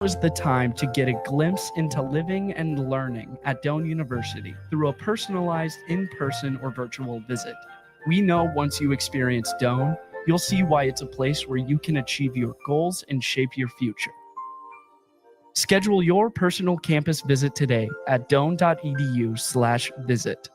is the time to get a glimpse into living and learning at Doane University through a personalized in-person or virtual visit. We know once you experience Doane, you'll see why it's a place where you can achieve your goals and shape your future. Schedule your personal campus visit today at doane.edu/visit.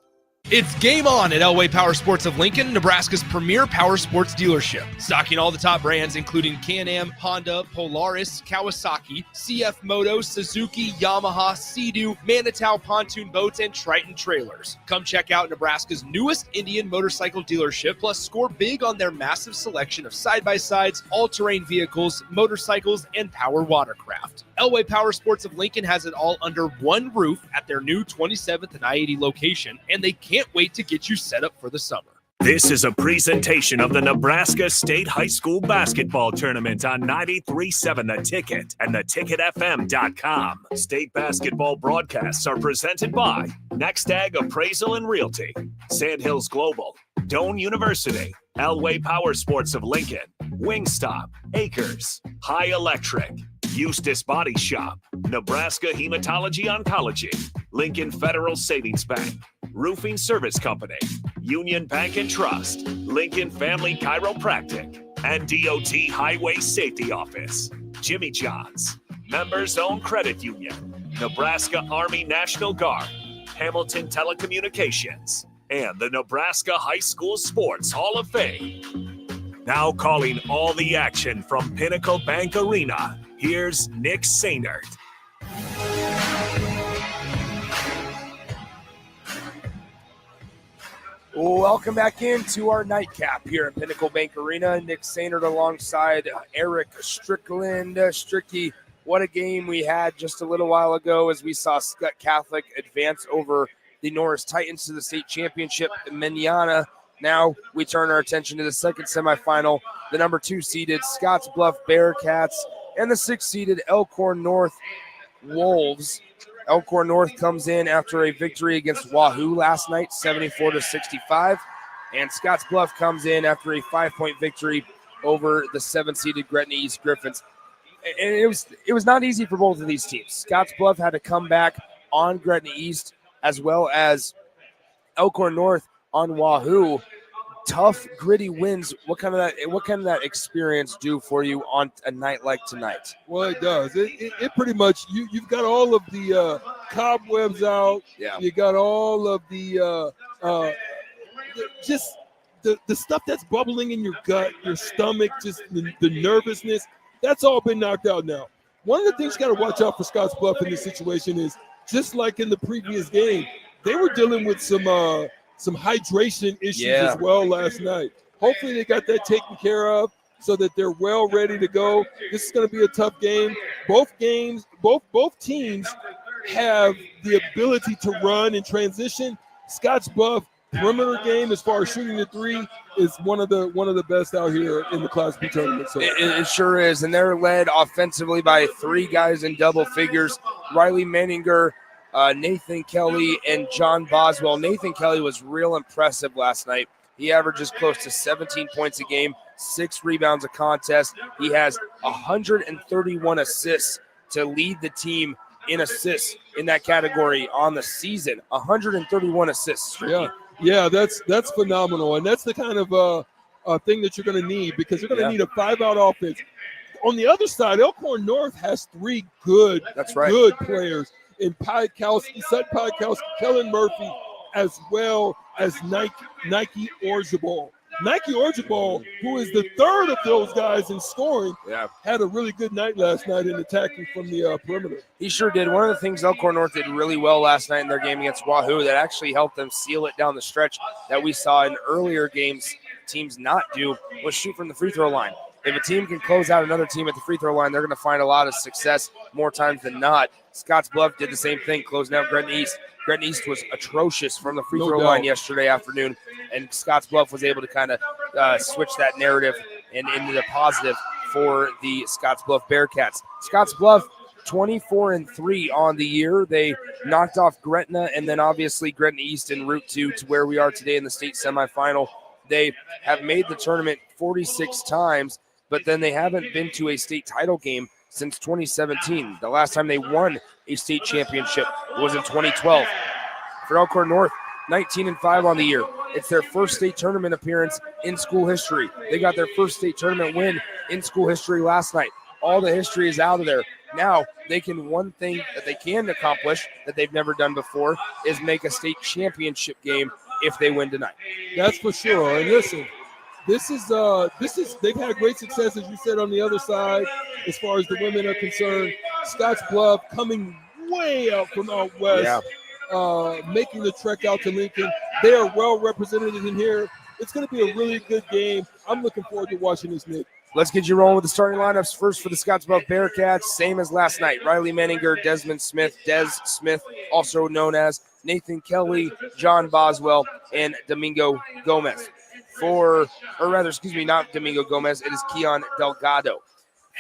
It's game on at Elway Power Sports of Lincoln, Nebraska's premier power sports dealership. Stocking all the top brands, including Can-Am, Honda, Polaris, Kawasaki, CF Moto, Suzuki, Yamaha, Sea-Doo, Manitow pontoon boats, and Triton trailers. Come check out Nebraska's newest Indian motorcycle dealership, plus score big on their massive selection of side-by-sides, all-terrain vehicles, motorcycles, and power watercraft. Elway Power Sports of Lincoln has it all under one roof at their new 27th and I-80 location, and they can't wait to get you set up for the summer. This is a presentation of the Nebraska State High School Basketball Tournament on 93.7 The Ticket and theticketfm.com. State basketball broadcasts are presented by Next Ag Appraisal and Realty, Sandhills Global, Doane University, Elway Power Sports of Lincoln, Wingstop, Acres, High Electric, Eustis Body Shop, Nebraska Hematology Oncology, Lincoln Federal Savings Bank, Roofing Service Company, Union Bank and Trust, Lincoln Family Chiropractic, and DOT Highway Safety Office, Jimmy John's, Members Owned Credit Union, Nebraska Army National Guard, Hamilton Telecommunications, and the Nebraska High School Sports Hall of Fame. Now calling all the action from Pinnacle Bank Arena, here's Nick Sainert. Welcome back into our nightcap here at Pinnacle Bank Arena. Nick Sainert alongside Eric Strickland. Stricky, what a game we had just a little while ago as we saw Scott Catholic advance over the Norris Titans to the state championship in Manana. Now we turn our attention to the second semifinal, the number 2 seeded Scottsbluff Bearcats and the 6th seeded Elkhorn North Wolves. Elkhorn North comes in after a victory against Wahoo last night, 74-65. And Scottsbluff comes in after a 5-point victory over the 7th-seeded Gretna East Griffins. And it was not easy for both of these teams. Scottsbluff had to come back on Gretna East as well as Elkhorn North on Wahoo. Tough, gritty wins. What kind of that experience do for you on a night like tonight? Well, it does. It pretty much you've got all of the cobwebs out. Yeah. You got all of the just the stuff that's bubbling in your gut, your stomach, just the nervousness. That's all been knocked out now. One of the things you got to watch out for Scottsbluff in this situation is just like in the previous game, they were dealing with some hydration issues as well last night. Hopefully they got that taken care of so that they're well ready to go. This is going to be a tough game. Both teams have the ability to run and transition. Scottsbluff perimeter game as far as shooting the three is one of the best out here in the Class B tournament. So. It sure is, and they're led offensively by 3 guys in double figures: Riley Menninger, Nathan Kelly, and John Boswell. Nathan Kelly was real impressive last night. He averages close to 17 points a game, 6 rebounds a contest. He has 131 assists to lead the team in assists in that category on the season. 131 assists. Yeah, that's phenomenal, and that's the kind of thing that you're going to need because you're going to need a 5-out offense. On the other side, Elkhorn North has 3 good players in Piekowski, Sutton Piekowski, Kellen Murphy, as well as Nike Orzabal. Nike Orzabal, who is the 3rd of those guys in scoring, had a really good night last night in attacking from the perimeter. He sure did. One of the things Elkhorn North did really well last night in their game against Wahoo that actually helped them seal it down the stretch that we saw in earlier games teams not do was shoot from the free throw line. If a team can close out another team at the free throw line, they're going to find a lot of success more times than not. Scottsbluff did the same thing, closing out Gretna East. Gretna East was atrocious from the free throw line yesterday afternoon, and Scottsbluff was able to kind of switch that narrative and into the positive for the Scottsbluff Bearcats. Scottsbluff 24-3 on the year. They knocked off Gretna and then obviously Gretna East en route to where we are today in the state semifinal. They have made the tournament 46 times, but then they haven't been to a state title game since 2017. The last time they won a state championship was in 2012. For Elkhorn North, 19-5 on the year. It's their first state tournament appearance in school history. They got their first state tournament win in school history last night. All the history is out of there. Now they can, one thing that they can accomplish that they've never done before is make a state championship game if they win tonight. That's for sure. And listen, this is they've had great success, as you said, on the other side as far as the women are concerned. Scottsbluff coming way out from out west, making the trek out to Lincoln. They are well represented in here. It's going to be a really good game. I'm looking forward to watching this, Nick. Let's get you rolling with the starting lineups. First for the Scottsbluff Bearcats, same as last night. Riley Menninger, Desmond Smith, Des Smith, also known as Nathan Kelly, John Boswell, and Domingo Gomez. Not Domingo Gomez, it is Keon Delgado.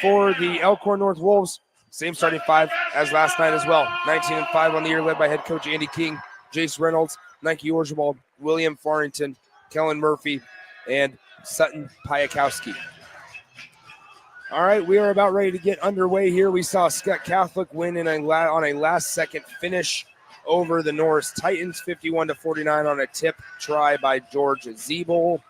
For the Elkhorn North Wolves, same starting five as last night as well. 19-5 on the year, led by head coach Andy King, Jace Reynolds, Nike Orzabal, William Farrington, Kellen Murphy, and Sutton Piakowski. All right, we are about ready to get underway here. We saw Scott Catholic win on a last-second finish over the Norris Titans, 51-49 on a tip try by George Zeeble.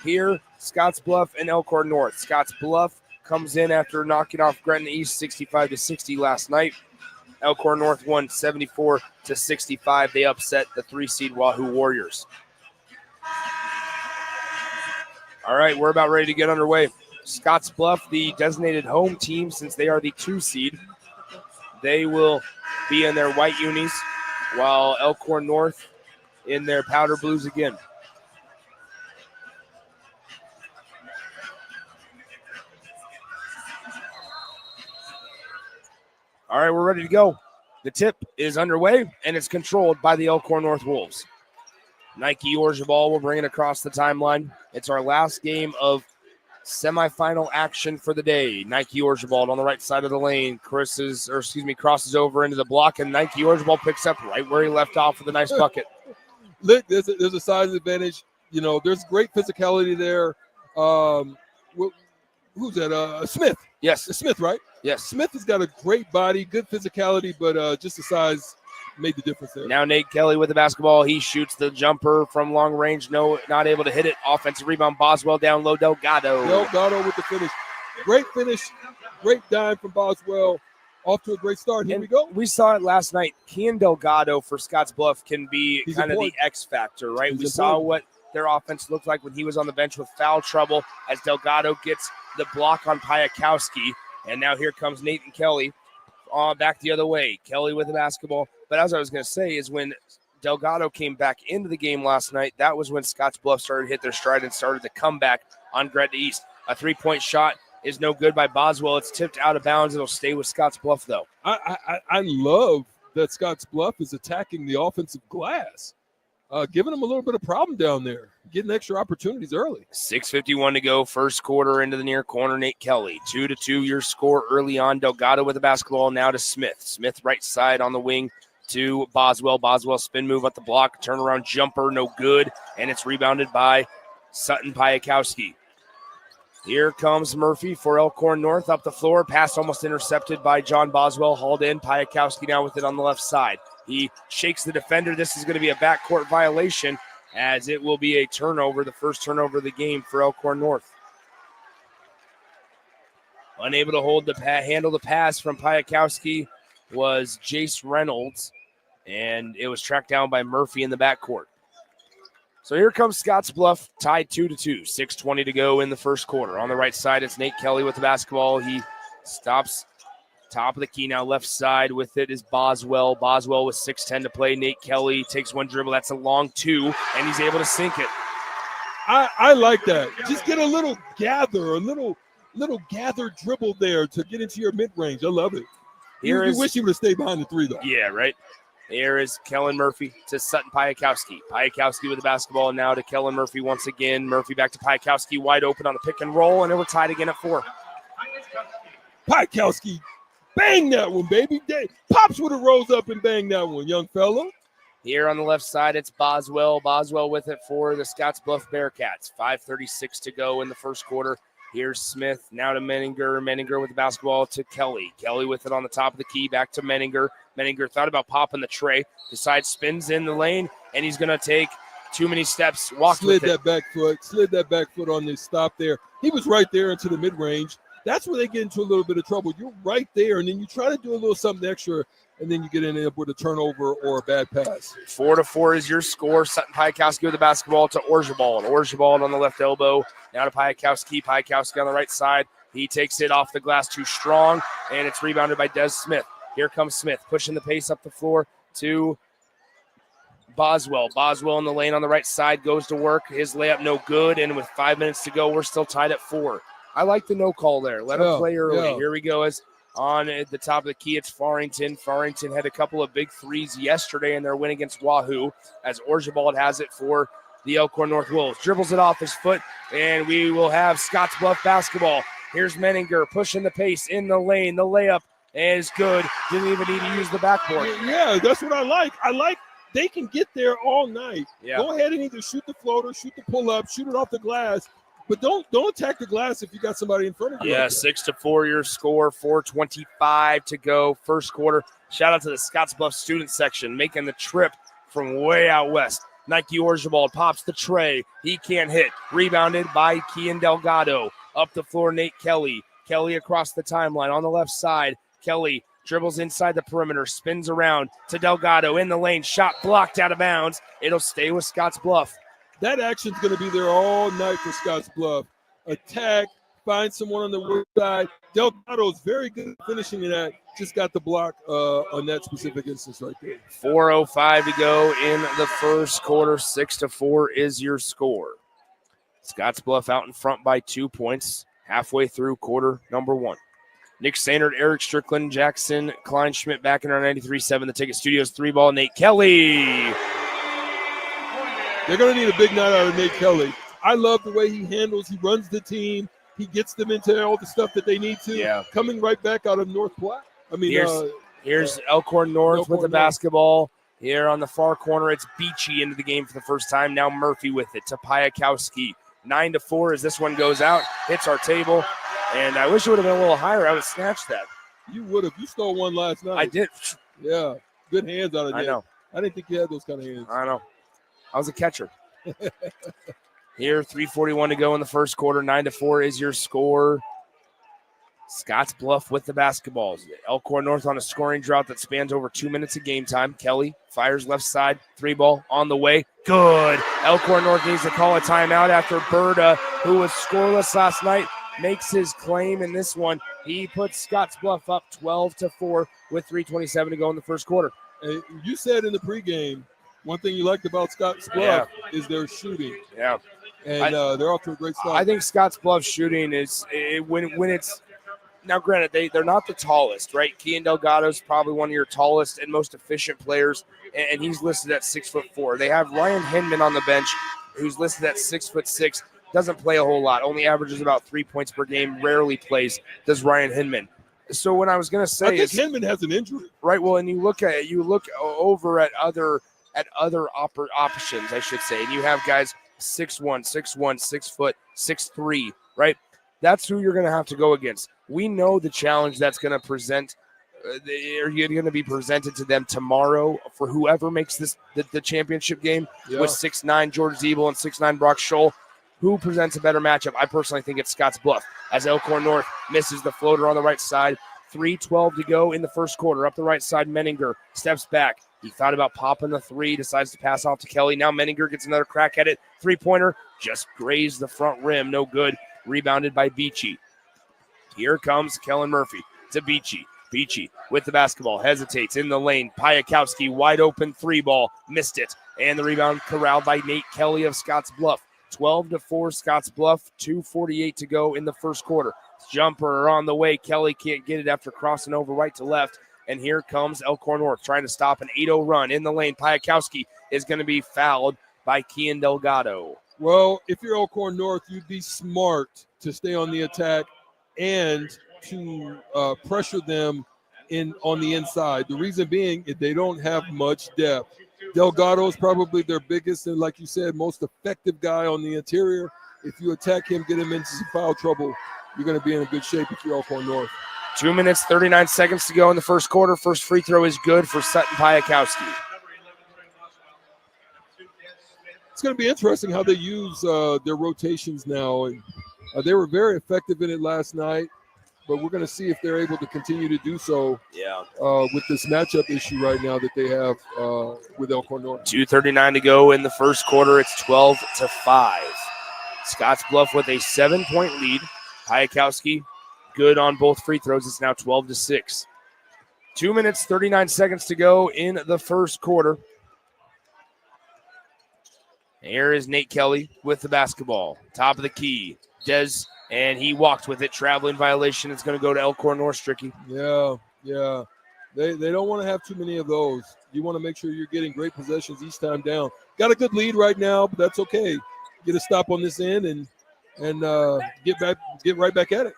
Here, Scottsbluff and Elkhorn North. Scottsbluff comes in after knocking off Gretna East 65-60 last night. Elkhorn North won 74-65. They upset the 3-seed Wahoo Warriors. All right, we're about ready to get underway. Scottsbluff, the designated home team, since they are the 2-seed. They will be in their white unis, while Elkhorn North in their powder blues again. All right, we're ready to go. The tip is underway, and it's controlled by the Elkhorn North Wolves. Nike Orzabal will bring it across the timeline. It's our last game of semifinal action for the day. Nike Orzabal on the right side of the lane crosses over into the block, and Nike Orzabal picks up right where he left off with a nice bucket. Look, there's a size advantage. You know, there's great physicality there. Who's that? Smith. Yes. Smith, right? Yes. Smith has got a great body, good physicality, but just the size made the difference there. Now Nate Kelly with the basketball. He shoots the jumper from long range. No, not able to hit it. Offensive rebound. Boswell down low. Delgado. Delgado with the finish. Great finish. Great dime from Boswell. Off to a great start. Here we go. We saw it last night. Kean Delgado for Scottsbluff can be kind of the X factor, right? We saw what their offense looked like when he was on the bench with foul trouble as Delgado gets the block on Piakowski. And now here comes Nathan Kelly back the other way. Kelly with the basketball. But as I was going to say is when Delgado came back into the game last night, that was when Scottsbluff started to hit their stride and started to come back on Gretna East. A three-point shot is no good by Boswell. It's tipped out of bounds. It'll stay with Scottsbluff, though. I love that Scottsbluff is attacking the offensive glass, giving them a little bit of problem down there, getting extra opportunities early. 6:51 to go, first quarter into the near corner. Nate Kelly, 2-2 your score early on. Delgado with the basketball now to Smith. Smith right side on the wing to Boswell. Boswell spin move at the block, turnaround jumper, no good, and it's rebounded by Sutton Piakowski. Here comes Murphy for Elkhorn North up the floor. Pass almost intercepted by John Boswell. Hauled in. Piakowski now with it on the left side. He shakes the defender. This is going to be a backcourt violation as it will be a turnover, the first turnover of the game for Elkhorn North. Unable to handle the pass from Piakowski was Jace Reynolds, and it was tracked down by Murphy in the backcourt. So here comes Scottsbluff, tied 2-2. 6:20 to go in the first quarter. On the right side, it's Nate Kelly with the basketball. He stops top of the key now. Left side with it is Boswell. Boswell with 6:10 to play. Nate Kelly takes one dribble. That's a long two, and he's able to sink it. I like that. Just get a little gather, a little gather dribble there to get into your mid-range. I love it. You wish you would have stayed behind the three, though. Yeah, right. Here is Kellen Murphy to Sutton Piakowski. Piakowski with the basketball now to Kellen Murphy once again. Murphy back to Piakowski, wide open on the pick and roll, and then we're tied again at 4. Piakowski, bang that one, baby. Pops would have rose up and banged that one, young fella. Here on the left side, it's Boswell. Boswell with it for the Scottsbluff Bearcats. 5:36 to go in the first quarter. Here's Smith, now to Menninger. Menninger with the basketball to Kelly. Kelly with it on the top of the key, back to Menninger. Menninger thought about popping the tray, decides, spins in the lane, and he's going to take too many steps, slid that back foot on the stop there. He was right there into the mid-range. That's where they get into a little bit of trouble. You're right there, and then you try to do a little something extra, and then you get in there with a turnover or a bad pass. 4-4 is your score. Sutton Piakowski with the basketball to Orzabal. Orzabal on the left elbow. Now to Piakowski. Piakowski on the right side. He takes it off the glass too strong, and it's rebounded by Des Smith. Here comes Smith, pushing the pace up the floor to Boswell. Boswell in the lane on the right side goes to work. His layup no good, and with 5 minutes to go, we're still tied at 4. I like the no call there. Let him play early. Yeah. Here we go. As on at the top of the key, it's Farrington. Farrington had a couple of big threes yesterday in their win against Wahoo, as Orzabal has it for the Elkhorn North Wolves. Dribbles it off his foot, and we will have Scottsbluff basketball. Here's Menninger pushing the pace in the lane. The layup is good. Didn't even need to use the backboard. Yeah, that's what I like. They can get there all night. Yeah. Go ahead and either shoot the floater, shoot the pull-up, shoot it off the glass, but don't attack the glass if you got somebody in front of you. Yeah, like 6-4 your score, 4:25 to go, first quarter. Shout out to the Scottsbluff student section making the trip from way out west. Nike Orzabal pops the tray. He can't hit. Rebounded by Kian Delgado. Up the floor, Nate Kelly. Kelly across the timeline on the left side. Kelly dribbles inside the perimeter, spins around to Delgado in the lane. Shot blocked out of bounds. It'll stay with Scottsbluff. That action's going to be there all night for Scottsbluff. Attack, find someone on the west side. Delgado's very good at finishing that. Just got the block on that specific instance right there. 4:05 to go in the first quarter. 6-4 is your score. Scottsbluff out in front by 2 points halfway through quarter number 1. Nick Sainert, Eric Strickland, Jackson Kleinschmidt back in our 93.7 The Ticket Studios. 3-ball, Nate Kelly. They're going to need a big night out of Nate Kelly. I love the way he handles. He runs the team. He gets them into all the stuff that they need to. Yeah. Coming right back out of North Platte. I mean, here's Elkhorn North Elkhorn with the North. basketball. Here on the far corner, it's Beachy into the game for the first time. Now Murphy with it to Piakowski. 9-4 as this one goes out. Hits our table. And I wish it would have been a little higher. I would have snatched that. You would have. You stole one last night. I did. Yeah. Good hands out of there. I know. I didn't think you had those kind of hands. I know. I was a catcher. Here, 3:41 to go in the first quarter. 9-4 is your score. Scottsbluff with the basketballs. Elkhorn North on a scoring drought that spans over 2 minutes of game time. Kelly fires left side. 3-ball on the way. Good. Elkhorn North needs to call a timeout after Berta, who was scoreless last night, makes his claim in this one. He puts Scottsbluff up 12-4 with 3:27 to go in the first quarter. You said in the pregame, one thing you liked about Scottsbluff is their shooting. Yeah. And they're off to a great start. I think Scottsbluff shooting is when it's now. Granted, they're not the tallest, right? Kian Delgado's probably one of your tallest and most efficient players, and he's listed at 6'4". They have Ryan Hinman on the bench, who's listed at 6'6". Doesn't play a whole lot. Only averages about 3 points per game. Rarely plays. Does Ryan Hinman? So what I was going to say is Hinman has an injury, right? Well, and you look over at other options, I should say, and you have guys 6'1", 6 foot, 6'3", right? That's who you're going to have to go against. We know the challenge that's going to present. Are going to be presented to them tomorrow for whoever makes this the championship game with 6'9" George Zeeble and 6'9" Brock Scholl. Who presents a better matchup? I personally think it's Scottsbluff, as Elkhorn North misses the floater on the right side. 3:12 to go in the first quarter. Up the right side, Menninger steps back. He thought about popping the three, decides to pass off to Kelly. Now Menninger gets another crack at it. Three-pointer just grazed the front rim. No good. Rebounded by Beachy. Here comes Kellen Murphy to Beachy. Beachy with the basketball. Hesitates in the lane. Piakowski wide open 3-ball. Missed it. And the rebound corralled by Nate Kelly of Scottsbluff. 12-4 Scottsbluff. 2:48 to go in the first quarter. Jumper on the way. Kelly can't get it after crossing over right to left. And here comes Elkhorn North trying to stop an 8-0 run in the lane. Piakowski is going to be fouled by Kian Delgado. Well, if you're Elkhorn North, you'd be smart to stay on the attack and to pressure them on the inside. The reason being, if they don't have much depth. Delgado is probably their biggest and, like you said, most effective guy on the interior. if you attack him, get him into some foul trouble, you're going to be in a good shape if you're Elkhorn North. 2 minutes, 39 seconds to go in the first quarter. First free throw is good for Sutton Piakowski. It's going to be interesting how they use their rotations now. And they were very effective in it last night, but we're going to see if they're able to continue to do so with this matchup issue right now that they have with Elkhorn North. 2:39 to go in the first quarter. It's 12-5. Scottsbluff with a 7-point lead. Piakowski good on both free throws. It's now 12-6. 2 minutes, 39 seconds to go in the first quarter. Here is Nate Kelly with the basketball. Top of the key. Dez, and he walked with it. Traveling violation. It's going to go to Elkhorn North, Stricky. Yeah. They don't want to have too many of those. You want to make sure you're getting great possessions each time down. Got a good lead right now, but that's okay. Get a stop on this end and get right back at it.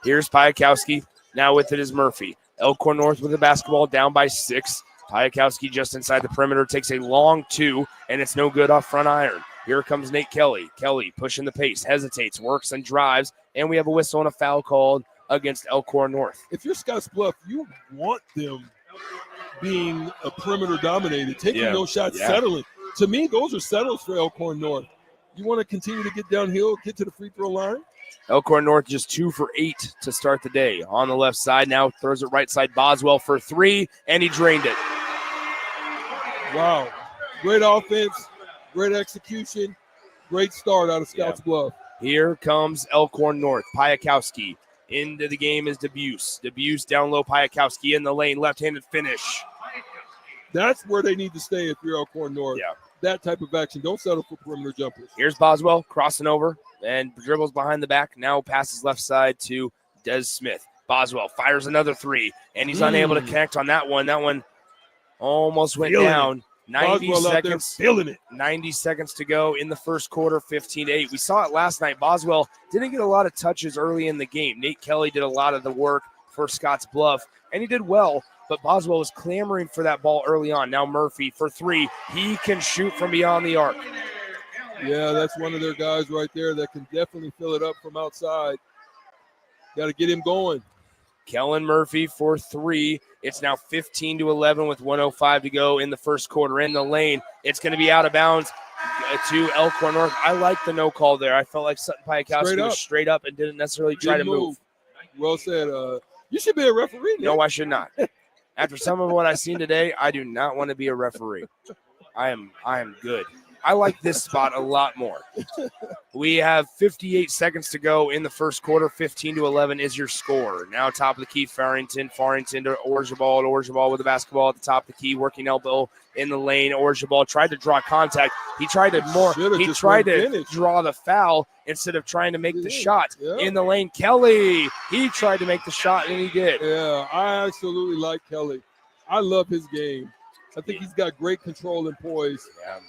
Here's Piakowski. Now with it is Murphy. Elkhorn North with the basketball down by 6. Piakowski just inside the perimeter takes a long 2, and it's no good off front iron. Here comes Nate Kelly. Kelly pushing the pace, hesitates, works, and drives, and we have a whistle and a foul called against Elkhorn North. If you're Scottsbluff, you want them being a perimeter dominated, taking those shots, settling. To me, those are settles for Elkhorn North. You want to continue to get downhill, get to the free throw line. Elkhorn North just 2 for 8 to start the day. On the left side now, throws it right side. Boswell for 3, and he drained it. Wow. Great offense, great execution, great start out of Scottsbluff. Here comes Elkhorn North. Piakowski. Into the game is Debuse. Debuse down low. Piakowski in the lane. Left-handed finish. That's where they need to stay if you're Elkhorn North. Yeah. That type of action. Don't settle for perimeter jumpers. Here's Boswell crossing over and dribbles behind the back. Now passes left side to Des Smith. Boswell fires another 3, and he's unable to connect on that one. That one almost went down. 90 seconds. Feeling it. 90 seconds to go in the first quarter, 15-8. We saw it last night. Boswell didn't get a lot of touches early in the game. Nate Kelly did a lot of the work for Scottsbluff, and he did well, but Boswell was clamoring for that ball early on. Now Murphy for 3. He can shoot from beyond the arc. Yeah, that's one of their guys right there that can definitely fill it up from outside. Got to get him going. Kellen Murphy for 3. It's now 15-11 with 1:05 to go in the first quarter. In the lane, it's going to be out of bounds to Elkhorn North. I like the no call there. I felt like Sutton Piakowski was straight up and didn't necessarily try to move. Well said. You should be a referee. No, I should not. After some of what I've seen today, I do not want to be a referee. I am good. I like this spot a lot more. We have 58 seconds to go in the first quarter. 15-11 is your score. Now top of the key, Farrington to Orzabal. Orzabal with the basketball at the top of the key, working elbow in the lane. Orzabal tried to draw contact. He tried to draw the foul instead of trying to make the shot in the lane. Kelly, he tried to make the shot, and he did. Yeah, I absolutely like Kelly. I love his game. I think he's got great control and poise. Yeah.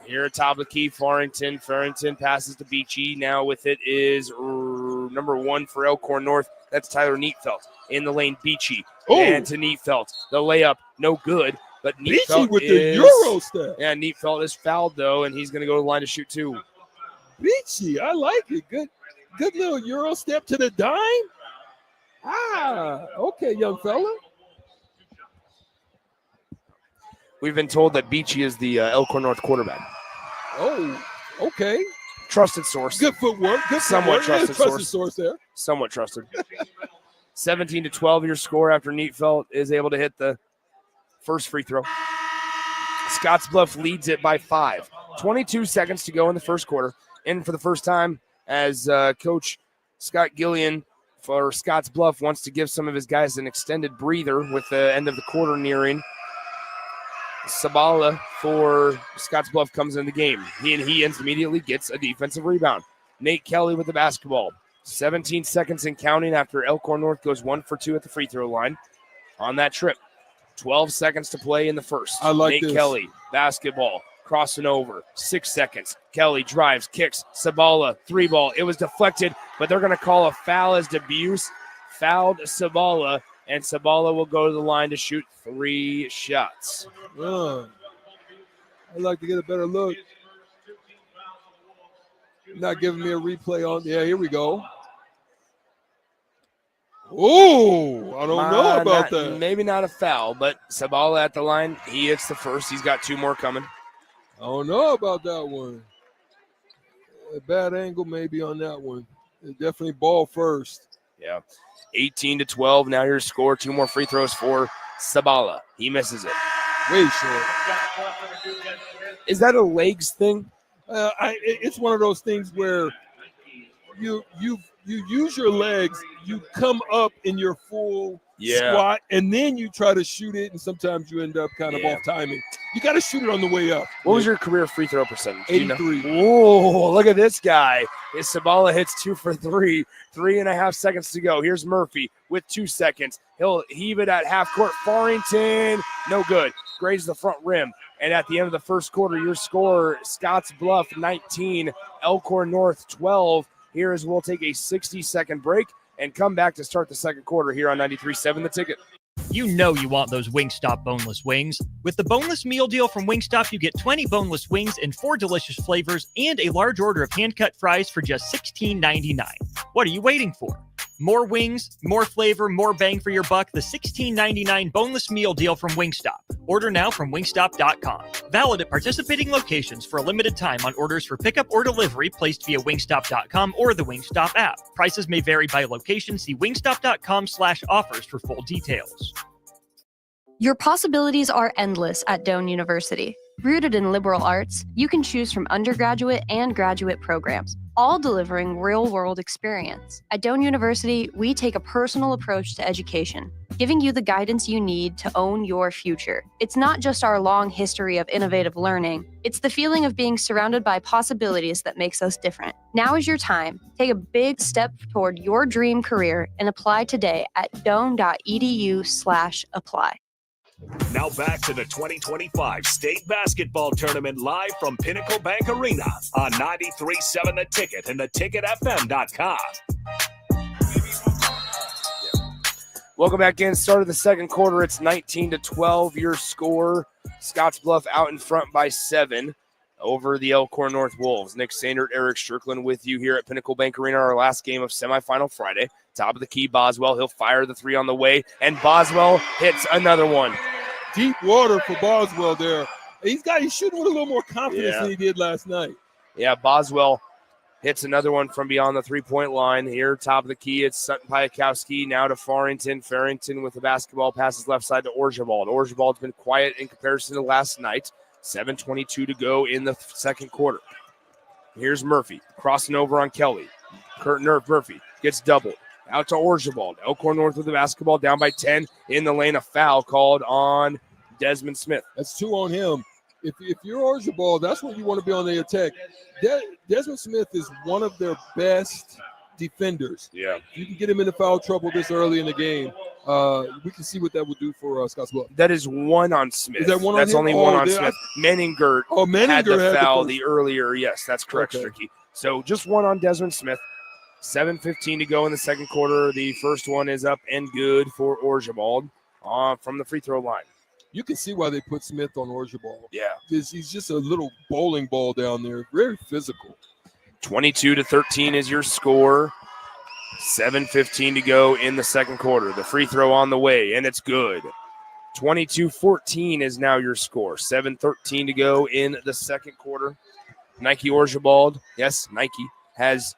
Here at top of the key, Farrington. Farrington passes to Beachy. Now with it is number 1 for Elkhorn North. That's Tyler Neatfelt. In the lane, Beachy. And to Neatfelt. The layup, no good. But Neatfelt with the Euro step. Yeah, Neatfelt is fouled, though, and he's going to go to the line to shoot 2. Beachy, I like it. Good little Euro step to the dime. Okay, young fella. We've been told that Beachy is the Elkhorn North quarterback. Oh, okay. Trusted source. Good footwork. Somewhat trusted source there. Somewhat trusted. 17-12 your score after Neatfelt is able to hit the first free throw. Scottsbluff leads it by 5. 22 seconds to go in the first quarter. And for the first time, as Coach Scott Gillian for Scottsbluff wants to give some of his guys an extended breather with the end of the quarter nearing. Sabala for Scottsbluff comes in the game. He immediately gets a defensive rebound. Nate Kelly with the basketball. 17 seconds and counting after Elkhorn North goes 1 for 2 at the free throw line on that trip. 12 seconds to play in the first. Nate Kelly, basketball, crossing over. 6 seconds. Kelly drives, kicks. Sabala, 3-ball. It was deflected, but they're going to call a foul as Debuse fouled Sabala. And Sabala will go to the line to shoot 3 shots. I'd like to get a better look. Not giving me a replay on. Yeah, here we go. Oh, I don't know about that. Maybe not a foul, but Sabala at the line. He hits the first. He's got 2 more coming. I don't know about that one. A bad angle maybe on that one. Definitely ball first. Yeah. 18-12. Now your score. 2 more free throws for Sabala. He misses it. Way short. Is that a legs thing? It's one of those things where you use your legs, you come up in your full squat, and then you try to shoot it, and sometimes you end up kind of off timing. You got to shoot it on the way up. What was your career free throw percentage? 83. Whoa, look at this guy. Sabala hits 2 for 3. 3.5 seconds to go. Here's Murphy with 2 seconds. He'll heave it at half court. Farrington, no good. Grazes the front rim. And at the end of the first quarter, your score, Scottsbluff 19, Elkhorn North 12. Here is we'll take a 60-second break and come back to start the second quarter here on 93.7 The Ticket. You know you want those Wingstop boneless wings. With the boneless meal deal from Wingstop, you get 20 boneless wings in 4 delicious flavors and a large order of hand-cut fries for just $16.99. What are you waiting for? More wings, more flavor, more bang for your buck. The $16.99 boneless meal deal from Wingstop. Order now from wingstop.com. Valid at participating locations for a limited time on orders for pickup or delivery placed via wingstop.com or the Wingstop app. Prices may vary by location. See wingstop.com/offers for full details. Your possibilities are endless at Doane University. Rooted in liberal arts, you can choose from undergraduate and graduate programs, all delivering real-world experience. At Doane University, we take a personal approach to education, giving you the guidance you need to own your future. It's not just our long history of innovative learning, it's the feeling of being surrounded by possibilities that makes us different. Now is your time. Take a big step toward your dream career and apply today at doane.edu/apply. Now back to the 2025 State Basketball Tournament live from Pinnacle Bank Arena on 93.7 The Ticket and theticketfm.com. Welcome back in. Start of the second quarter. It's 19-12. Your score, Scottsbluff out in front by 7 over the Elkhorn North Wolves. Nick Sainert, Eric Strickland with you here at Pinnacle Bank Arena, our last game of semifinal Friday. Top of the key, Boswell. He'll fire the 3 on the way, and Boswell hits another one. Deep water for Boswell there. He's shooting with a little more confidence than he did last night. Yeah, Boswell hits another one from beyond the three-point line. Here, top of the key, it's Sutton Piakowski now to Farrington. Farrington with the basketball passes left side to Orgerbald. Orgerbald's been quiet in comparison to last night. 7:22 to go in the second quarter. Here's Murphy crossing over on Kelly. Murphy gets doubled. Out to Orgerbald. Elkhorn North with the basketball down by 10. In the lane, a foul called on Desmond Smith. That's 2 on him. If you're Orgerbald, that's when you want to be on the attack. Desmond Smith is one of their best defenders. Yeah. You can get him into foul trouble this early in the game. We can see what that would do for Scottsbluff. That is 1 on Smith. Is that 1 on That's him? only 1 on Smith. Menninger had the foul the earlier. Yes, that's correct, Stricky. So just 1 on Desmond Smith. 7:15 to go in the second quarter. The first one is up and good for Orgerbald from the free throw line. You can see why they put Smith on Orgerbald. Yeah. He's just a little bowling ball down there. Very physical. 22-13 is your score. 7:15 to go in the second quarter. The free throw on the way, and it's good. 22-14 is now your score. 7:13 to go in the second quarter. Nike Orgerbald, yes, Nike, has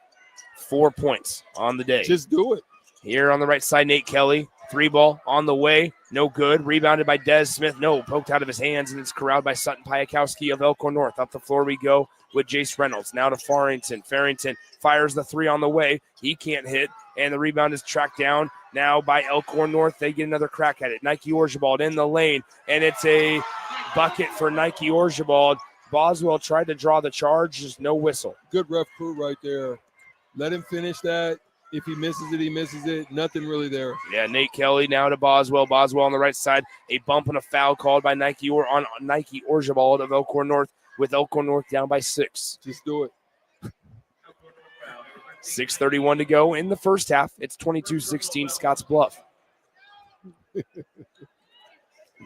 4 points on the day. Just do it. Here on the right side, Nate Kelly. 3 ball on the way. No good. Rebounded by Des Smith. No, poked out of his hands, and it's corralled by Sutton Piakowski of Elkhorn North. Up the floor we go with Jace Reynolds. Now to Farrington. Farrington fires the 3 on the way. He can't hit, and the rebound is tracked down now by Elkhorn North. They get another crack at it. Nike Orgerbald in the lane, and it's a bucket for Nike Orgerbald. Boswell tried to draw the charge, just no whistle. Good ref crew right there. Let him finish that. If he misses it, he misses it. Nothing really there. Yeah, Nate Kelly now to Boswell. Boswell on the right side. A bump and a foul called by Nike Orgerbald of Elkhorn North, with Elkhorn North down by 6. Just do it. 6:31 to go in the first half. It's 22-16 Scottsbluff.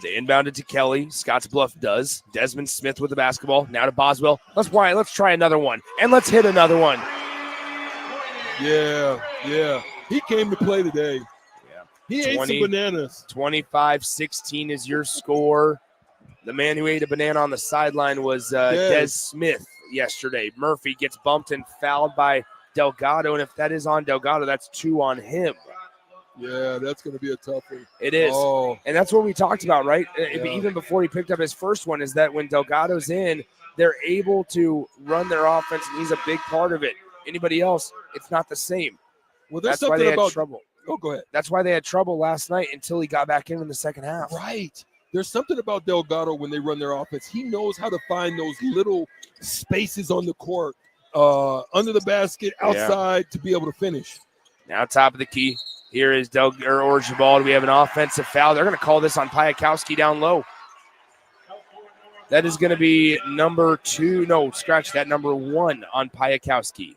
They inbounded to Kelly. Scottsbluff does. Desmond Smith with the basketball. Now to Boswell. Let's try another one. And let's hit another one. Yeah. He came to play today. Yeah. He ate some bananas. 25-16 is your score. The man who ate a banana on the sideline was Des Smith yesterday. Murphy gets bumped and fouled by Delgado, and if that is on Delgado, that's 2 on him. Yeah, that's going to be a tough one. It is. Oh. And that's what we talked about, right? Yeah. Even before he picked up his first one, is that when Delgado's in, they're able to run their offense, and he's a big part of it. Anybody else, it's not the same. Well, there's that's why something they about had trouble. Oh, go ahead. That's why they had trouble last night until he got back in the second half. Right. There's something about Delgado when they run their offense. He knows how to find those little spaces on the court, under the basket, outside, to be able to finish. Now top of the key. Here is Orjabald. We have an offensive foul. They're going to call this on Piakowski down low. That is going to be number 2. No, scratch that. Number 1 on Piakowski.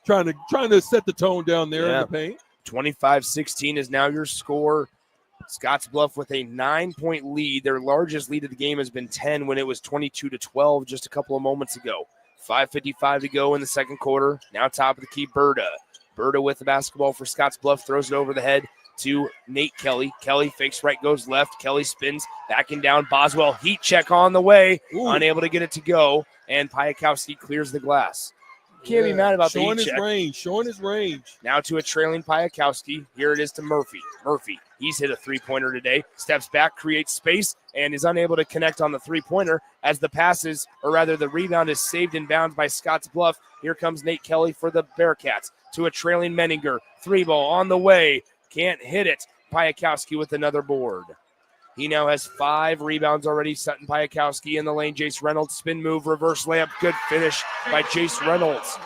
Trying to set the tone down there in the paint. 25-16 is now your score. Scottsbluff with a 9-point lead. Their largest lead of the game has been 10 when it was 22-12 just a couple of moments ago. 5:55 to go in the second quarter. Now top of the key, Berta. Berta with the basketball for Scottsbluff, throws it over the head to Nate Kelly. Kelly fakes right, goes left. Kelly spins, backing down. Boswell, heat check on the way. Ooh. Unable to get it to go, and Piakowski clears the glass. Can't be mad about the heat check. Showing his range. Now to a trailing Piakowski. Here it is to Murphy. Murphy, he's hit a three-pointer today. Steps back, creates space, and is unable to connect on the three-pointer as the rebound is saved in bounds by Scottsbluff. Here comes Nate Kelly for the Bearcats. To a trailing Menninger. 3-ball on the way. Can't hit it. Piakowski with another board. He now has 5 rebounds already. Sutton Piakowski in the lane. Jace Reynolds, spin move, reverse layup. Good finish by Jace Reynolds.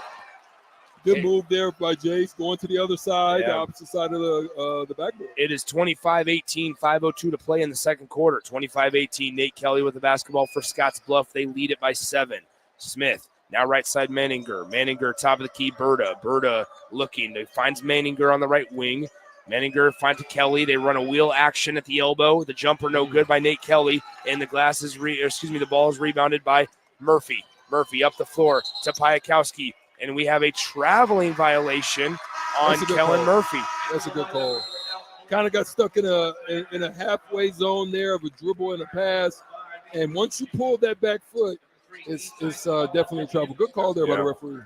Good move there by Jace, going to the other side, the opposite side of the backboard. It is 25-18, 5:02 to play in the second quarter. 25-18, Nate Kelly with the basketball for Scottsbluff. They lead it by 7. Smith, now right side Menninger. Menninger, top of the key, Berta. Berta looking, finds Menninger on the right wing. Menninger finds to Kelly. They run a wheel action at the elbow. The jumper no good by Nate Kelly, and the ball is rebounded by Murphy. Murphy up the floor to Piakowski, and we have a traveling violation on Kellen Murphy. That's a good call. Kind of got stuck in a halfway zone there of a dribble and a pass, and once you pull that back foot, it's definitely a travel. Good call there by the referee.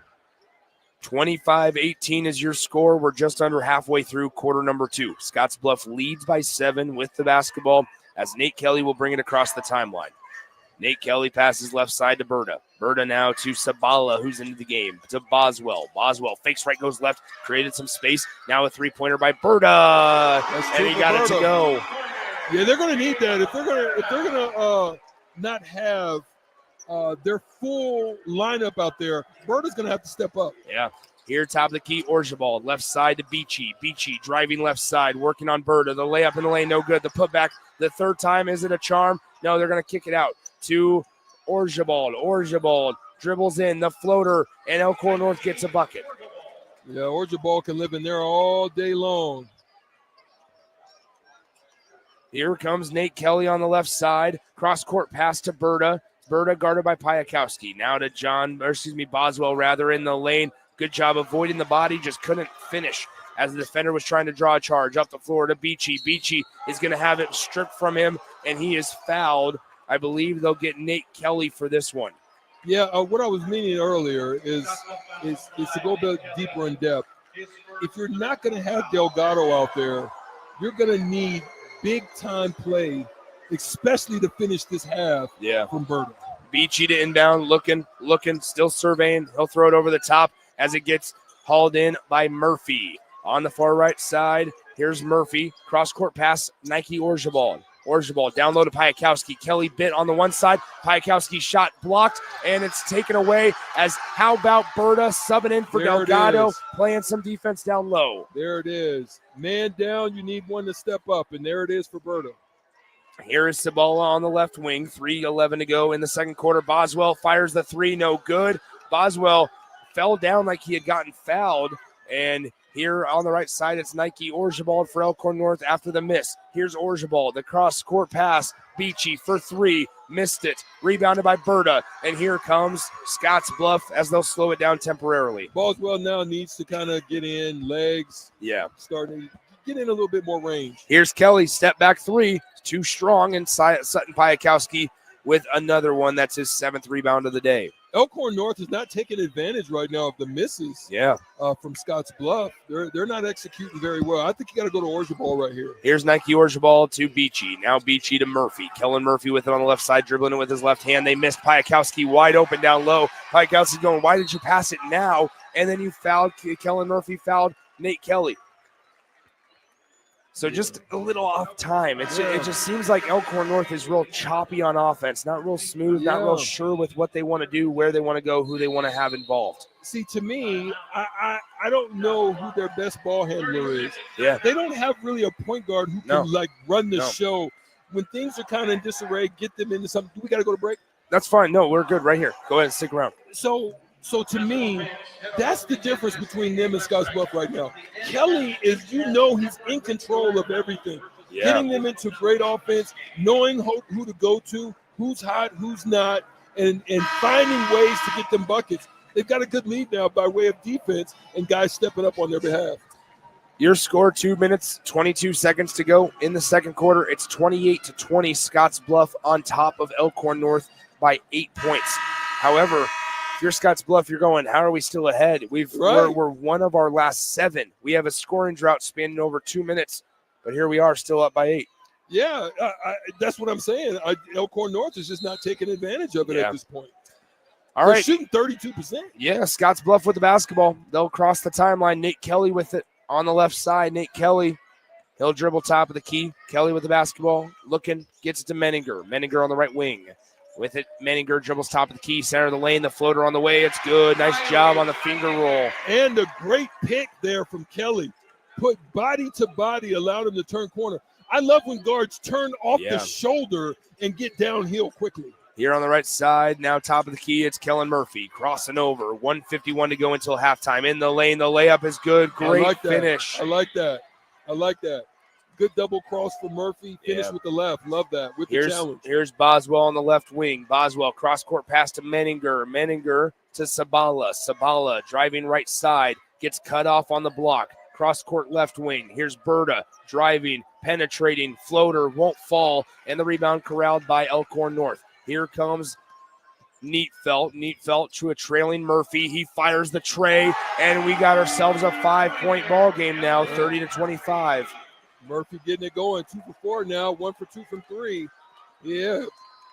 25-18 is your score. We're just under halfway through quarter number 2. Scottsbluff leads by 7 with the basketball as Nate Kelly will bring it across the timeline. Nate Kelly passes left side to Berta. Berta now to Sabala, who's into the game, to Boswell. Boswell fakes right, goes left, created some space. Now a three-pointer by Berta, and he got it to go. Yeah, they're going to need that. If they're going to not have their full lineup out there, Berta's going to have to step up. Yeah. Here, top of the key, Orjabald, left side to Beachy. Beachy driving left side, working on Berta. The layup in the lane, no good. The putback, the third time, is it a charm? No, they're going to kick it out to Orjabald. Orjabald dribbles in, the floater, and Elkhorn North gets a bucket. Yeah, Orjabald can live in there all day long. Here comes Nate Kelly on the left side. Cross-court pass to Berta. Berta guarded by Piakowski. Now to Boswell in the lane. Good job avoiding the body, just couldn't finish as the defender was trying to draw a charge. Up the floor to Beachy. Beachy is going to have it stripped from him, and he is fouled. I believe they'll get Nate Kelly for this one. Yeah, what I was meaning earlier is to go a bit deeper in depth. If you're not going to have Delgado out there, you're going to need big-time play, especially to finish this half from Berta. Beachy to inbound, looking, still surveying. He'll throw it over the top as it gets hauled in by Murphy. On the far right side, here's Murphy. Cross-court pass, Nike Orjabald. Orjabald down low to Piakowski. Kelly bit on the one side. Piakowski shot blocked, and it's taken away as how about Berta subbing in for Delgado, playing some defense down low. There it is. Man down, you need one to step up, and there it is for Berta. Here is Sabala on the left wing. 3:11 to go in the second quarter. Boswell fires the three, no good. Boswell fell down like he had gotten fouled, and Here on the right side, it's Nike Orgerbald for Elkhorn North after the miss. Here's Orgerbald, the cross-court pass. Beachy for three, missed it. Rebounded by Berta, and here comes Scottsbluff as they'll slow it down temporarily. Boswell now needs to kind of get in, legs, starting to get in a little bit more range. Here's Kelly, step back three, too strong, and Sutton Piakowski with another one. That's his 7th rebound of the day. Elkhorn North is not taking advantage right now of the misses from Scottsbluff. They're not executing very well. I think you got to go to Orgerball right here. Here's Nike Orgerball to Beachy. Now Beachy to Murphy. Kellen Murphy with it on the left side, dribbling it with his left hand. They missed Piakowski wide open down low. Piakowski going, why did you pass it now? And then you fouled, Kellen Murphy fouled Nate Kelly. So just a little off time. It just seems like Elkhorn North is real choppy on offense, not real smooth, not real sure with what they want to do, where they want to go, who they want to have involved. See, to me, I don't know who their best ball handler is. Yeah. They don't have really a point guard who can run the show. When things are kind of in disarray, get them into something. Do we got to go to break? That's fine. No, we're good right here. Go ahead and stick around. So to me, that's the difference between them and Scottsbluff right now. Kelly is, he's in control of everything. Getting them into great offense, knowing who to go to, who's hot, who's not, and finding ways to get them buckets. They've got a good lead now by way of defense and guys stepping up on their behalf. Your score, 2 minutes, 22 seconds to go in the second quarter. It's 28-20. Scottsbluff on top of Elkhorn North by 8 points. However, if you're Scottsbluff, you're going, how are we still ahead? We're one of our last 7. We have a scoring drought spanning over 2 minutes, but here we are still up by 8. Yeah, that's what I'm saying. Elkhorn North is just not taking advantage of it at this point. All They're right. shooting 32%. Yeah, Scottsbluff with the basketball. They'll cross the timeline. Nate Kelly with it on the left side. Nate Kelly, he'll dribble top of the key. Kelly with the basketball, looking, gets it to Menninger. Menninger on the right wing. With it, Menninger dribbles top of the key, center of the lane, the floater on the way. It's good. Nice job on the finger roll. And a great pick there from Kelly. Put body to body, allowed him to turn corner. I love when guards turn off the shoulder and get downhill quickly. Here on the right side, now top of the key, it's Kellen Murphy crossing over. 1:51 to go until halftime. In the lane, the layup is good. Great finish. I like that. Good double cross for Murphy. Finish with the left. Love that. With the challenge. Here's Boswell on the left wing. Boswell cross-court pass to Menninger. Menninger to Sabala. Sabala driving right side. Gets cut off on the block. Cross-court left wing. Here's Berta driving, penetrating. Floater won't fall. And the rebound corralled by Elkhorn North. Here comes Neatfelt. Neatfelt to a trailing Murphy. He fires the tray. And we got ourselves a 5-point ball game now, 30-25. Murphy getting it going. 2 for 4 now. 1 for 2 from 3. Yeah,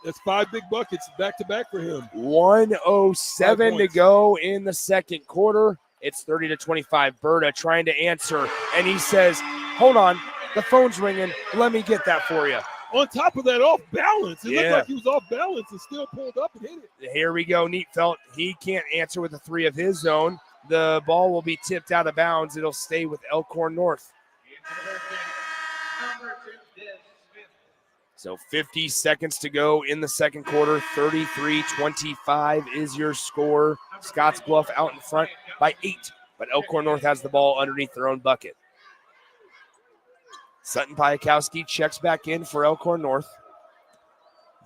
that's 5 big buckets back-to-back for him. 1:07 to go in the second quarter. It's 30-25. Berta trying to answer, and he says, hold on, the phone's ringing. Let me get that for you. On top of that, off balance. It looked like he was off balance and still pulled up and hit it. Here we go. Neatfelt. He can't answer with a 3 of his own. The ball will be tipped out of bounds. It'll stay with Elkhorn North. So 50 seconds to go in the second quarter. 33-25 is your score. Scottsbluff out in front by 8, but Elkhorn North has the ball underneath their own bucket. Sutton Piakowski checks back in for Elkhorn North.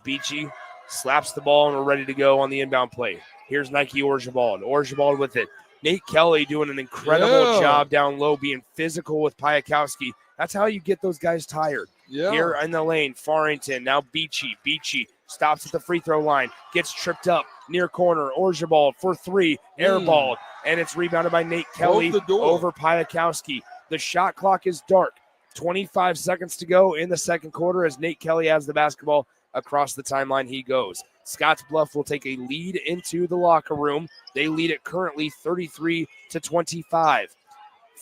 Beachy slaps the ball, and we're ready to go on the inbound play. Here's Nike Orgerbald. Orgerbald with it. Nate Kelly doing an incredible job down low, being physical with Piakowski. That's how you get those guys tired. Here in the lane, Farrington, now Beachy. Beachy stops at the free throw line, gets tripped up near corner. Orgerbald for 3, airballed, and it's rebounded by Nate Kelly over Piakowski. The shot clock is dark. 25 seconds to go in the second quarter as Nate Kelly has the basketball. Across the timeline he goes. Scottsbluff will take a lead into the locker room. They lead it currently 33-25.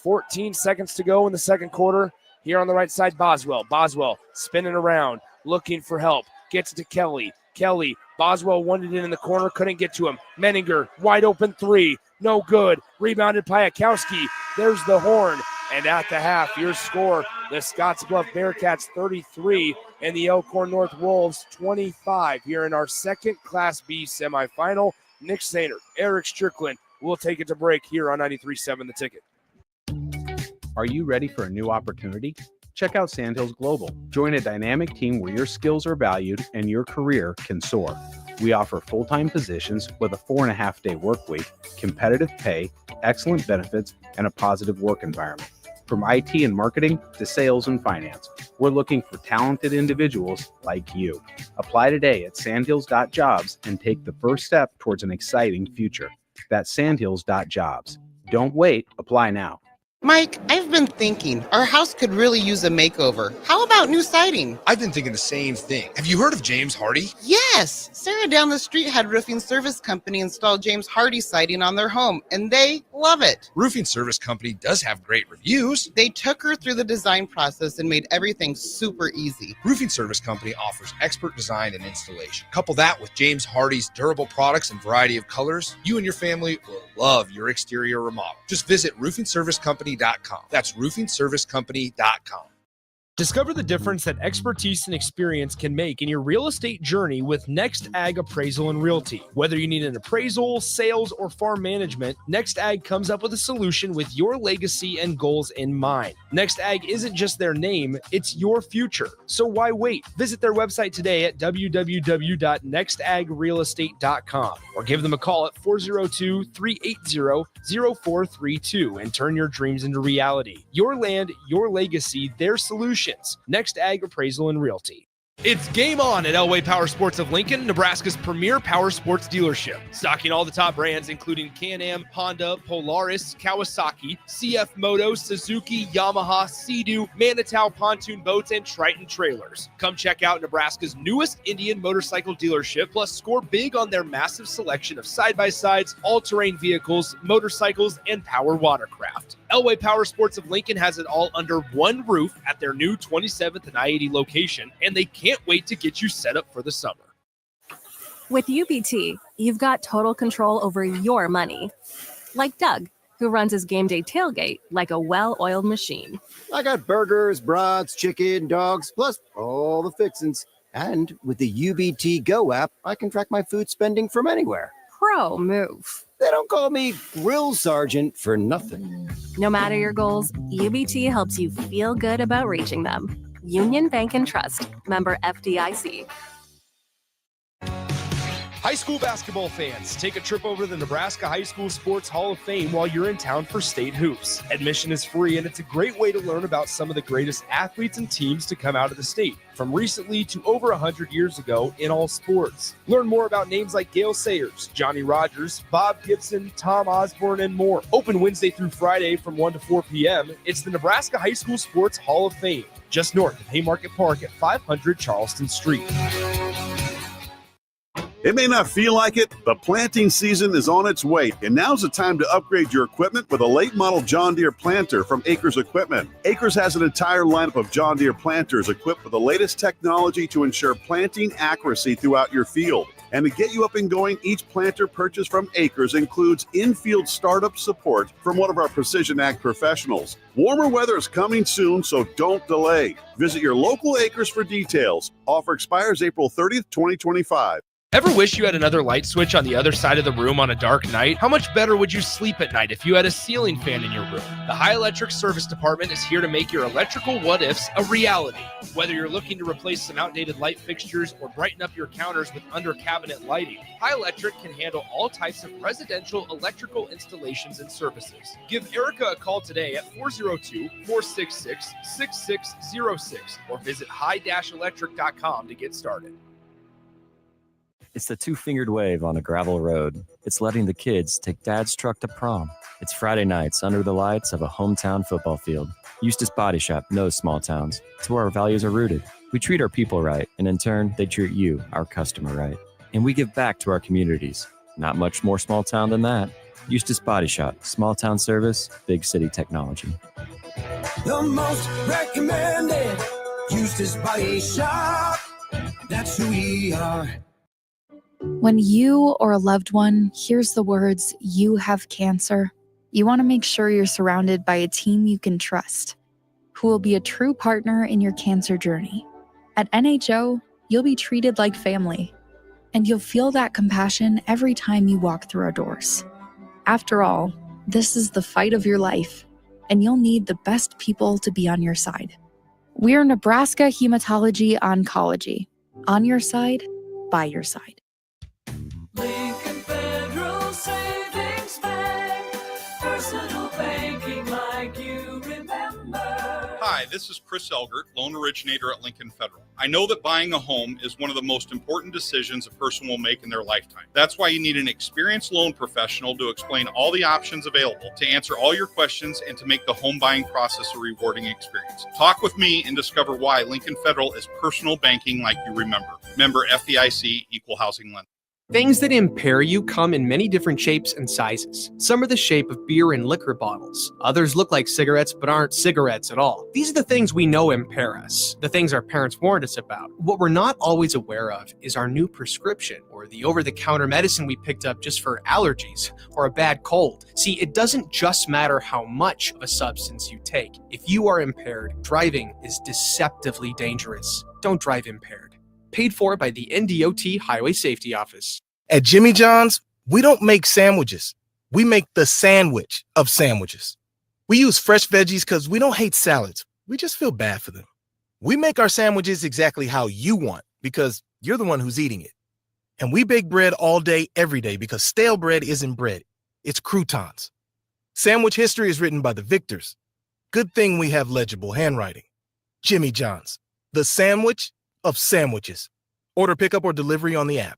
14 seconds to go in the second quarter. Here on the right side, Boswell. Boswell spinning around, looking for help. Gets it to Kelly. Kelly, Boswell wanted it in the corner, couldn't get to him. Menninger, wide open 3, no good. Rebounded Piakowski. There's the horn. And at the half, your score, the Scottsbluff Bearcats 33 and the Elkhorn North Wolves 25 here in our second Class B semifinal. Nick Sainer, Eric Strickland will take it to break here on 93.7 The Ticket. Are you ready for a new opportunity? Check out Sandhills Global. Join a dynamic team where your skills are valued and your career can soar. We offer full-time positions with a 4.5-day work week, competitive pay, excellent benefits, and a positive work environment. From IT and marketing to sales and finance, we're looking for talented individuals like you. Apply today at sandhills.jobs and take the first step towards an exciting future. That's sandhills.jobs. Don't wait, apply now. Mike, I've been thinking our house could really use a makeover. How about new siding? I've been thinking the same thing. Have you heard of James Hardy? Yes! Sarah down the street had Roofing Service Company install James Hardy siding on their home, and they love it. Roofing Service Company does have great reviews. They took her through the design process and made everything super easy. Roofing Service Company offers expert design and installation. Couple that with James Hardy's durable products and variety of colors, you and your family will love your exterior remodel. Just visit roofingservicecompany.com. That's roofingservicecompany.com. Discover the difference that expertise and experience can make in your real estate journey with Next Ag Appraisal and Realty. Whether you need an appraisal, sales, or farm management, Next Ag comes up with a solution with your legacy and goals in mind. Next Ag isn't just their name, it's your future. So why wait? Visit their website today at www.nextagrealestate.com or give them a call at 402-380-0432 and turn your dreams into reality. Your land, your legacy, their solutions. Next Ag Appraisal and Realty. It's game on at Elway Power Sports of Lincoln, Nebraska's premier power sports dealership. Stocking all the top brands, including Can-Am, Honda, Polaris, Kawasaki, CF Moto, Suzuki, Yamaha, Sea-Doo, Manitow pontoon boats, and Triton trailers. Come check out Nebraska's newest Indian motorcycle dealership, plus score big on their massive selection of side-by-sides, all-terrain vehicles, motorcycles, and power watercraft. Elway Power Sports of Lincoln has it all under one roof at their new 27th and I-80 location, and they can't wait to get you set up for the summer. With UBT, you've got total control over your money. Like Doug, who runs his game day tailgate like a well-oiled machine. I got burgers, brats, chicken, dogs, plus all the fixins. And with the UBT Go app, I can track my food spending from anywhere. Pro move. They don't call me Grill Sergeant for nothing. No matter your goals, UBT helps you feel good about reaching them. Union Bank and Trust. Member FDIC. High school basketball fans, take a trip over to the Nebraska High School Sports Hall of Fame while you're in town for state hoops. Admission is free, and it's a great way to learn about some of the greatest athletes and teams to come out of the state, from recently to over 100 years ago in all sports. Learn more about names like Gale Sayers, Johnny Rogers, Bob Gibson, Tom Osborne, and more. Open Wednesday through Friday from 1 to 4 p.m. It's the Nebraska High School Sports Hall of Fame, just north of Haymarket Park at 500 Charleston Street. It may not feel like it, but planting season is on its way, and now's the time to upgrade your equipment with a late model John Deere planter from Acres Equipment. Acres has an entire lineup of John Deere planters equipped with the latest technology to ensure planting accuracy throughout your field. And to get you up and going, each planter purchased from Acres includes in-field startup support from one of our Precision Ag professionals. Warmer weather is coming soon, so don't delay. Visit your local Acres for details. Offer expires April 30th, 2025. Ever wish you had another light switch on the other side of the room on a dark night? How much better would you sleep at night if you had a ceiling fan in your room? The High Electric Service Department is here to make your electrical what-ifs a reality. Whether you're looking to replace some outdated light fixtures or brighten up your counters with under-cabinet lighting, High Electric can handle all types of residential electrical installations and services. Give Erica a call today at 402-466-6606 or visit high-electric.com to get started. It's the two-fingered wave on a gravel road. It's letting the kids take dad's truck to prom. It's Friday nights under the lights of a hometown football field. Eustace Body Shop knows small towns. It's where our values are rooted. We treat our people right, and in turn, they treat you, our customer, right. And we give back to our communities. Not much more small town than that. Eustace Body Shop, small town service, big city technology. The most recommended Eustace Body Shop. That's who we are. When you or a loved one hears the words, "you have cancer," you want to make sure you're surrounded by a team you can trust, who will be a true partner in your cancer journey. At NHO, you'll be treated like family, and you'll feel that compassion every time you walk through our doors. After all, this is the fight of your life, and you'll need the best people to be on your side. We're Nebraska Hematology Oncology. On your side, by your side. Lincoln Federal Savings Bank, personal banking like you remember. Hi, this is Chris Elgert, loan originator at Lincoln Federal. I know that buying a home is one of the most important decisions a person will make in their lifetime. That's why you need an experienced loan professional to explain all the options available, to answer all your questions, and to make the home buying process a rewarding experience. Talk with me and discover why Lincoln Federal is personal banking like you remember. Member FDIC, Equal Housing Lender. Things that impair you come in many different shapes and sizes. Some are the shape of beer and liquor bottles. Others look like cigarettes but aren't cigarettes at all. These are the things we know impair us, the things our parents warned us about. What we're not always aware of is our new prescription, or the over-the-counter medicine we picked up just for allergies or a bad cold. See, it doesn't just matter how much of a substance you take. If you are impaired, driving is deceptively dangerous. Don't drive impaired. Paid for by the NDOT Highway Safety Office. At Jimmy John's, we don't make sandwiches. We make the sandwich of sandwiches. We use fresh veggies because we don't hate salads. We just feel bad for them. We make our sandwiches exactly how you want because you're the one who's eating it. And we bake bread all day, every day because stale bread isn't bread. It's croutons. Sandwich history is written by the victors. Good thing we have legible handwriting. Jimmy John's, the sandwich of sandwiches. Order pickup or delivery on the app.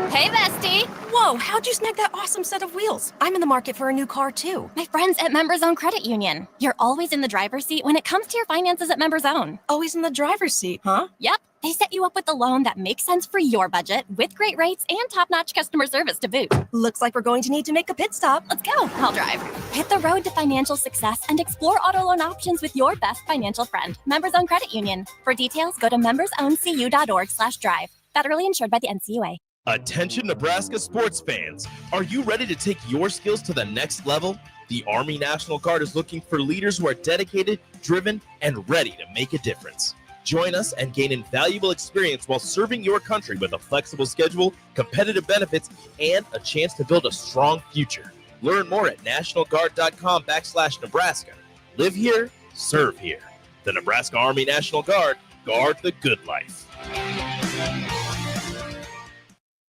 Hey, bestie. Whoa, how'd you snag that awesome set of wheels? I'm in the market for a new car, too. My friends at Members Own Credit Union. You're always in the driver's seat when it comes to your finances at Members Own. Always in the driver's seat, huh? Yep. They set you up with a loan that makes sense for your budget with great rates and top-notch customer service to boot. Looks like we're going to need to make a pit stop. Let's go. I'll drive. Hit the road to financial success and explore auto loan options with your best financial friend, Members Own Credit Union. For details, go to membersowncu.org/drive. Federally insured by the NCUA. Attention Nebraska sports fans. Are you ready to take your skills to the next level? The Army National Guard is looking for leaders who are dedicated, driven, and ready to make a difference. Join us and gain invaluable experience while serving your country with a flexible schedule, competitive benefits, and a chance to build a strong future. Learn more at nationalguard.com/Nebraska. Live here, serve here. The Nebraska Army National Guard, guard the good life.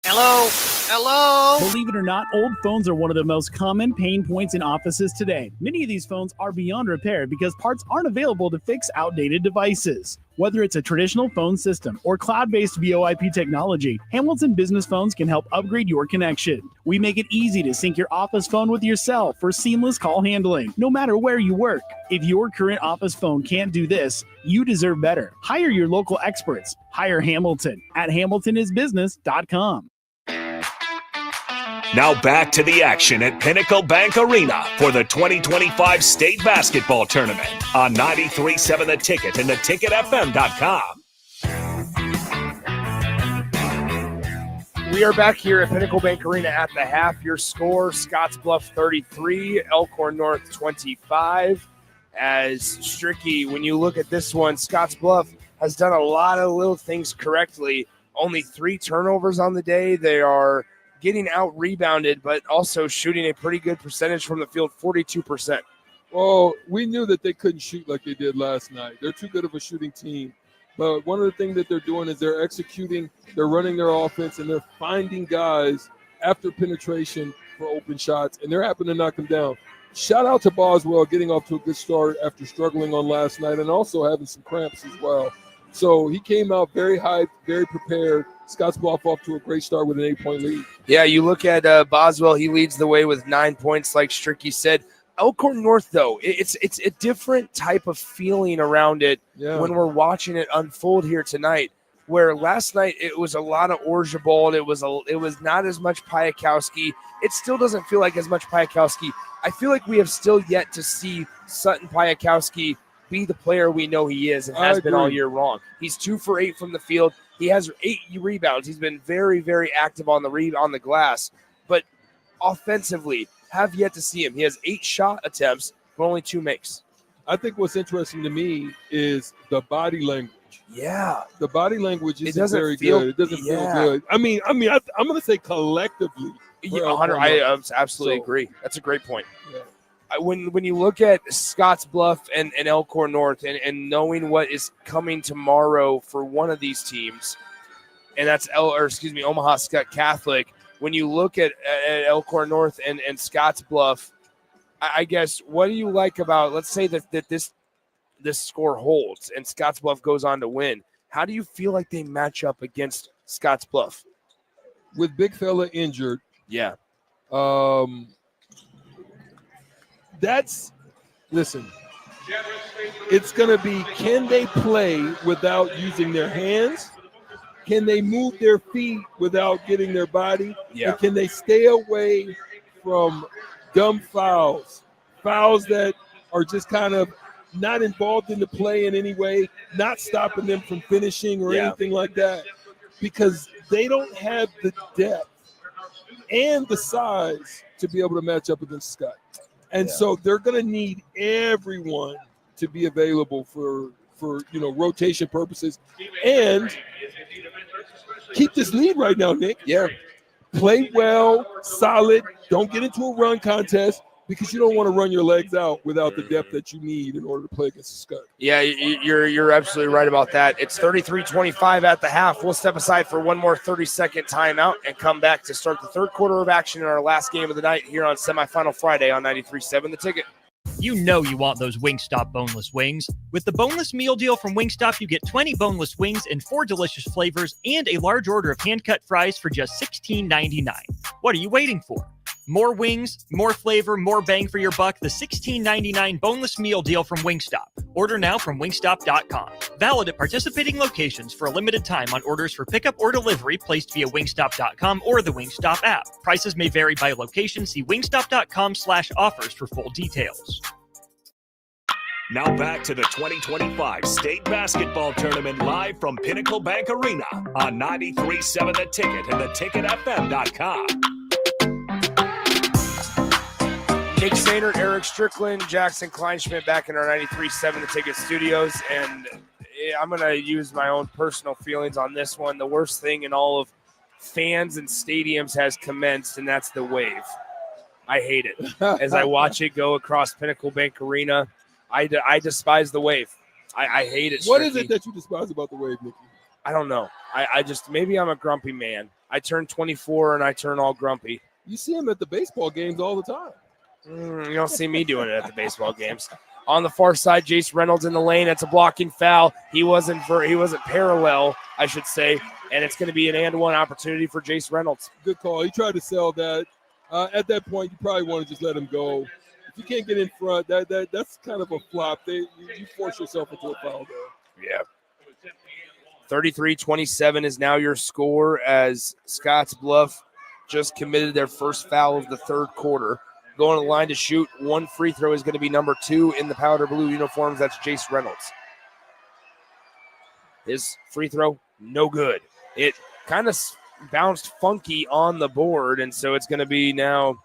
Hello? Hello? Believe it or not, old phones are one of the most common pain points in offices today. Many of these phones are beyond repair because parts aren't available to fix outdated devices. Whether it's a traditional phone system or cloud-based VoIP technology, Hamilton Business Phones can help upgrade your connection. We make it easy to sync your office phone with yourself for seamless call handling, no matter where you work. If your current office phone can't do this, you deserve better. Hire your local experts. Hire Hamilton at hamiltonisbusiness.com. Now back to the action at Pinnacle Bank Arena for the 2025 State Basketball Tournament on 93.7 The Ticket and theticketfm.com. We are back here at Pinnacle Bank Arena at the half. Your score, Scottsbluff 33, Elkhorn North 25. As Stricky, when you look at this one, Scottsbluff has done a lot of little things correctly. Only 3 turnovers on the day. They are getting out-rebounded, but also shooting a pretty good percentage from the field, 42%. Well, we knew that they couldn't shoot like they did last night. They're too good of a shooting team. But one of the things that they're doing is they're executing, they're running their offense, and they're finding guys after penetration for open shots, and they're happening to knock them down. Shout out to Boswell getting off to a good start after struggling on last night and also having some cramps as well. So he came out very hyped, very prepared. Scottsbluff off to a great start with an 8-point lead. Yeah, you look at Boswell, he leads the way with 9 points, like Stricky said. Elkhorn North, though, it's a different type of feeling around it when we're watching it unfold here tonight, where last night it was a lot of Orzabal. It was not as much Piakowski. It still doesn't feel like as much Piakowski. I feel like we have still yet to see Sutton Piakowski be the player we know he is and has been all year long. He's 2 for 8 from the field. He has 8 rebounds. He's been very, very active on the glass, but offensively have yet to see him. He has 8 shot attempts, but only 2 makes. I think what's interesting to me is the body language. Yeah, the body language isn't very good. It doesn't feel good. I'm going to say collectively. Yeah, 100. I absolutely agree. That's a great point. Yeah. when you look at Scottsbluff and Elkhorn North and knowing what is coming tomorrow for one of these teams, and that's Omaha Scott Catholic. When you look at Elkhorn North and Scottsbluff, I guess what do you like about, let's say that this score holds and Scottsbluff goes on to win. How do you feel like they match up against Scottsbluff? With Big Fella injured. Yeah. Listen, it's going to be, can they play without using their hands? Can they move their feet without getting their body? Yeah. And can they stay away from dumb fouls that are just kind of not involved in the play in any way, not stopping them from finishing or anything like that, because they don't have the depth and the size to be able to match up against Scott. And so they're going to need everyone to be available for rotation purposes and keep this lead right now, Nick. Yeah. Play well, solid. Don't get into a run contest because you don't want to run your legs out without the depth that you need in order to play against Scott. Yeah, you're absolutely right about that. It's 33-25 at the half. We'll step aside for one more 30-second timeout and come back to start the third quarter of action in our last game of the night here on Semifinal Friday on 93.7 The Ticket. You know you want those Wingstop boneless wings. With the boneless meal deal from Wingstop, you get 20 boneless wings in 4 delicious flavors and a large order of hand-cut fries for just $16.99. What are you waiting for? More wings, more flavor, more bang for your buck. The $16.99 boneless meal deal from Wingstop. Order now from wingstop.com. Valid at participating locations for a limited time on orders for pickup or delivery placed via wingstop.com or the Wingstop app. Prices may vary by location. See wingstop.com/offers for full details. Now back to the 2025 State Basketball Tournament live from Pinnacle Bank Arena on 93.7 The Ticket and theticketfm.com. Nick Sainert, Eric Strickland, Jackson Kleinschmidt back in our 93.7 The Ticket studios, and I'm going to use my own personal feelings on this one. The worst thing in all of fans and stadiums has commenced, and that's the wave. I hate it. As I watch it go across Pinnacle Bank Arena, I despise the wave. I hate it. What is it that you despise about the wave, Nicky? I don't know. I just, maybe I'm a grumpy man. I turn 24 and I turn all grumpy. You see him at the baseball games all the time. You don't see me doing it at the baseball games. On the far side, Jace Reynolds in the lane. That's a blocking foul. He wasn't parallel, I should say, and it's going to be an and one opportunity for Jace Reynolds. Good call. He tried to sell that. At that point, you probably want to just let him go. If you can't get in front, that's kind of a flop. You force yourself into a foul there. Yeah. 33-27 is now your score as Scottsbluff just committed their first foul of the third quarter. Going to the line to shoot. One free throw is going to be number 2 in the powder blue uniforms. That's Jace Reynolds. His free throw, no good. It kind of bounced funky on the board, and so it's going to be now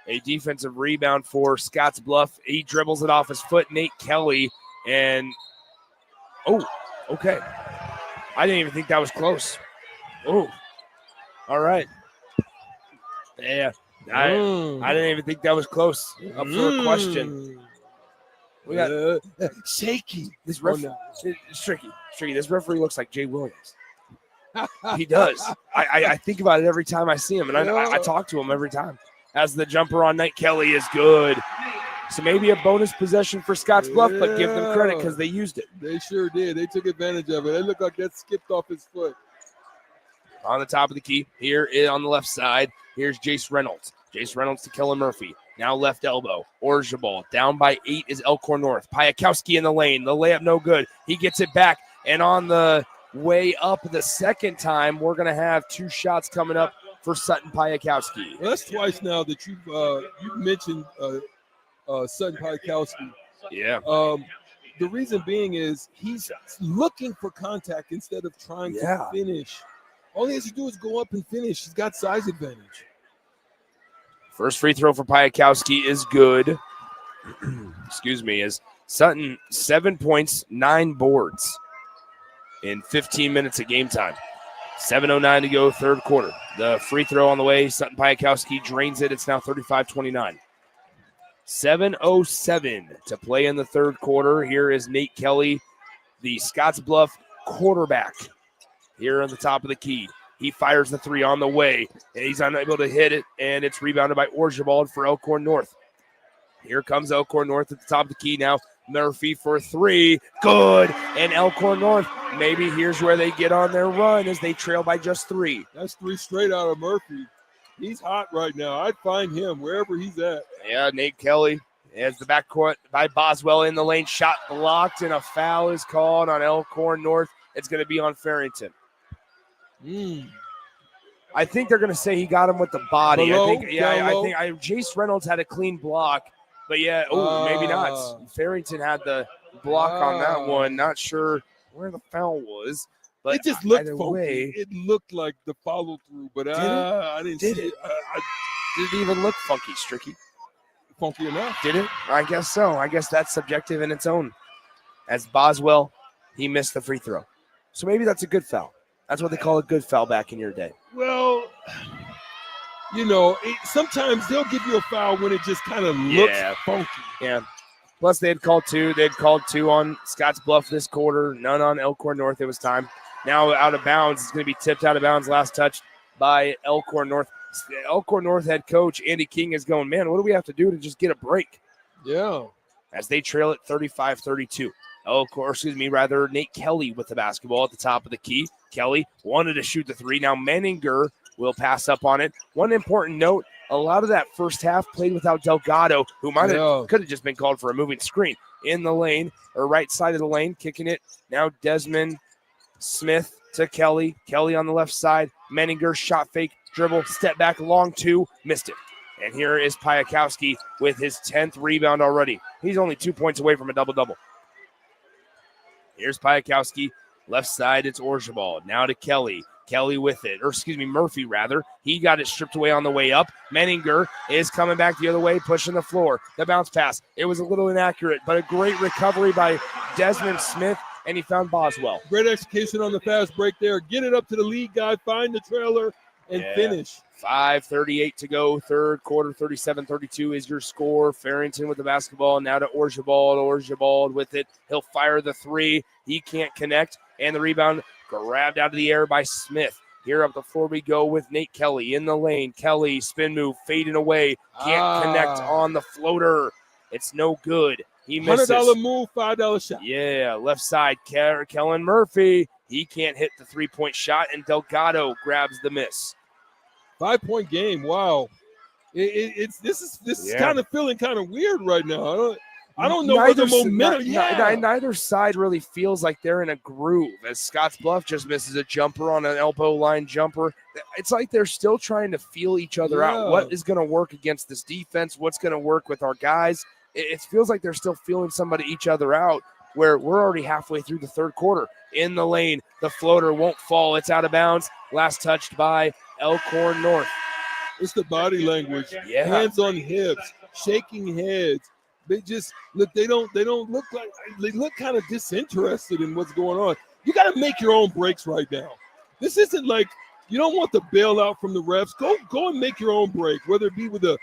a defensive rebound for Scottsbluff. He dribbles it off his foot, Nate Kelly, and okay. I didn't even think that was close. Oh, all right. Yeah. I didn't even think that was close. Up for a question. We got shaky. This it's tricky. This referee looks like Jay Williams. He does. I think about it every time I see him, and I talk to him every time. As the jumper on Nate Kelly is good. So maybe a bonus possession for Scottsbluff, but give them credit because they used it. They sure did. They took advantage of it. It looked like that skipped off his foot. On the top of the key, here on the left side, here's Jace Reynolds. Jace Reynolds to Kellen Murphy. Now left elbow. Orzabal. Down by 8 is Elkhorn North. Piakowski in the lane. The layup no good. He gets it back. And on the way up the second time, we're going to have 2 shots coming up for Sutton Piakowski. Well, that's twice now that you've mentioned Sutton Piakowski. Yeah. The reason being is he's looking for contact instead of trying to finish. All he has to do is go up and finish. He's got size advantage. First free throw for Piakowski is good. Excuse me, is Sutton 7 points, 9 boards in 15 minutes of game time. 7:09 to go, third quarter. The free throw on the way. Sutton Piakowski drains it. It's now 35-29. 7:07 to play in the third quarter. Here is Nate Kelly, the Scottsbluff quarterback, here on the top of the key. He fires the three on the way, and he's unable to hit it, and it's rebounded by Orgerbald for Elkhorn North. Here comes Elkhorn North at the top of the key now. Murphy for three. Good. And Elkhorn North, maybe here's where they get on their run as they trail by just 3. That's 3 straight out of Murphy. He's hot right now. I'd find him wherever he's at. Yeah, Nate Kelly as the backcourt by Boswell in the lane. Shot blocked, and a foul is called on Elkhorn North. It's going to be on Farrington. I think they're going to say he got him with the body. Below, I think Jace Reynolds had a clean block, but maybe not. Farrington had the block on that one. Not sure where the foul was, but it just looked either funky. way, It looked like the follow through, but I didn't see it. Did it even look funky, Stricky? Funky enough. Did it? I guess so. I guess that's subjective in its own. As Boswell, he missed the free throw. So maybe that's a good foul. That's what they call a good foul back in your day. Well, sometimes they'll give you a foul when it just kind of looks funky. Yeah. Plus, they had called 2. They had called 2 on Scottsbluff this quarter. None on Elkhorn North. It was time. Now out of bounds. It's going to be tipped out of bounds. Last touch by Elkhorn North. Elkhorn North head coach Andy King is going, man, what do we have to do to just get a break? Yeah. As they trail it 35-32. Nate Kelly with the basketball at the top of the key. Kelly wanted to shoot the 3. Now Menninger will pass up on it. One important note, a lot of that first half played without Delgado, who could have just been called for a moving screen. In the lane, or right side of the lane, kicking it. Now Desmond Smith to Kelly. Kelly on the left side. Menninger, shot fake, dribble, step back, long 2, missed it. And here is Piakowski with his 10th rebound already. He's only 2 points away from a double-double. Here's Piakowski. Left side, it's Orgerbald. Now to Kelly. Kelly with it. Murphy, rather. He got it stripped away on the way up. Menninger is coming back the other way, pushing the floor. The bounce pass. It was a little inaccurate, but a great recovery by Desmond Smith, and he found Boswell. Great execution on the fast break there. Get it up to the lead guy, find the trailer, and finish. 5:38 to go, third quarter, 37-32 is your score. Farrington with the basketball, now to Orgerbald. Orgerbald with it. He'll fire the 3. He can't connect, and the rebound grabbed out of the air by Smith. Here up the floor we go with Nate Kelly in the lane. Kelly, spin move, fading away. Can't connect on the floater. It's no good. He misses. $100 move, $5 shot. Yeah, left side, Kellen Murphy. He can't hit the 3-point shot, and Delgado grabs the miss. 5-point game. Wow. This is kind of feeling kind of weird right now. I don't know what the momentum. Neither side really feels like they're in a groove. As Scottsbluff just misses a jumper on an elbow line jumper. It's like they're still trying to feel each other out. What is going to work against this defense? What's going to work with our guys? It feels like they're still feeling each other out, where we're already halfway through the third quarter. In the lane, the floater won't fall. It's out of bounds. Last touched by Elkhorn North. It's the body language. Yeah. Hands on hips, shaking heads. They just look. They don't look like they look kind of disinterested in what's going on. You got to make your own breaks right now. This isn't like you don't want the bailout from the refs. Go and make your own break, whether it be with a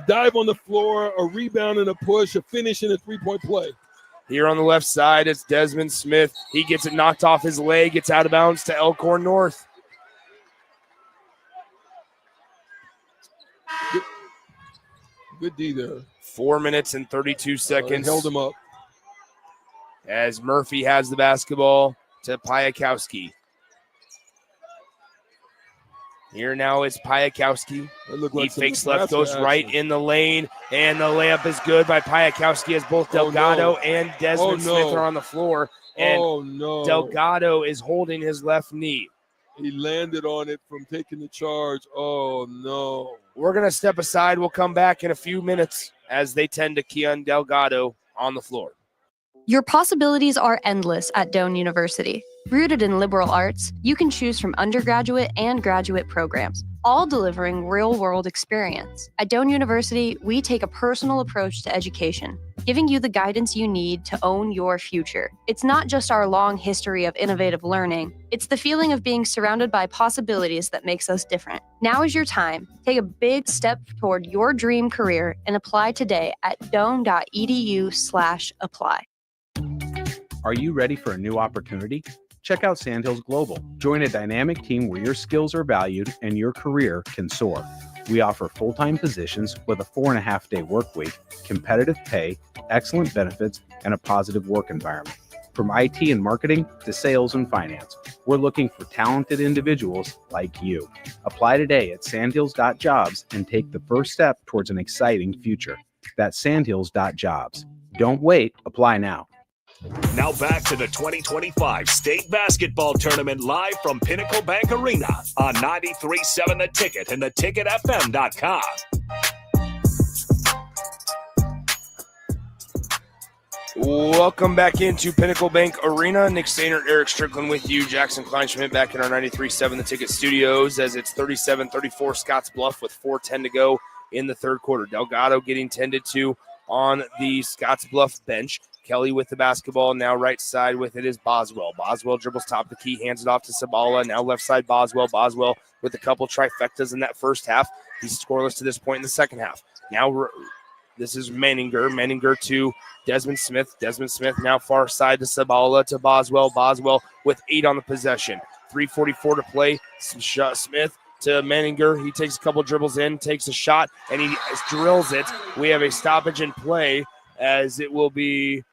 dive on the floor, a rebound and a push, a finish and a 3-point play. Here on the left side, it's Desmond Smith. He gets it knocked off his leg. It's out of bounds to Elkhorn North. Good D there. 4 minutes and 32 seconds. Held him up. As Murphy has the basketball to Piakowski. Here now is Piakowski. He fakes left, goes right in the lane, and the layup is good by Piakowski as both Delgado and Desmond Smith are on the floor. And Delgado is holding his left knee. He landed on it from taking the charge. Oh, no. We're going to step aside. We'll come back in a few minutes as they tend to Keon Delgado on the floor. Your possibilities are endless at Doane University. Rooted in liberal arts, you can choose from undergraduate and graduate programs, all delivering real-world experience. At Doane University, we take a personal approach to education, giving you the guidance you need to own your future. It's not just our long history of innovative learning, it's the feeling of being surrounded by possibilities that makes us different. Now is your time. Take a big step toward your dream career and apply today at doane.edu/apply. Are you ready for a new opportunity? Check out Sandhills Global. Join a dynamic team where your skills are valued and your career can soar. We offer full-time positions with a 4.5-day work week, competitive pay, excellent benefits, and a positive work environment. From IT and marketing to sales and finance, we're looking for talented individuals like you. Apply today at sandhills.jobs and take the first step towards an exciting future. That's sandhills.jobs. Don't wait, apply now. Now back to the 2025 State Basketball Tournament live from Pinnacle Bank Arena on 93.7 The Ticket and theticketfm.com. Welcome back into Pinnacle Bank Arena. Nick Stainert, Eric Strickland with you. Jackson Kleinschmidt back in our 93.7 The Ticket studios as it's 37-34 Scottsbluff with 4:10 to go in the third quarter. Delgado getting tended to on the Scottsbluff bench. Kelly with the basketball. Now right side with it is Boswell. Boswell dribbles top of the key, hands it off to Sabala. Now left side Boswell. Boswell with a couple trifectas in that first half. He's scoreless to this point in the second half. Now this is Menninger. Menninger to Desmond Smith. Desmond Smith now far side to Sabala to Boswell. Boswell with 8 on the possession. 3:44 to play. Smith to Menninger. He takes a couple dribbles in, takes a shot, and he drills it. We have a stoppage in play as it will be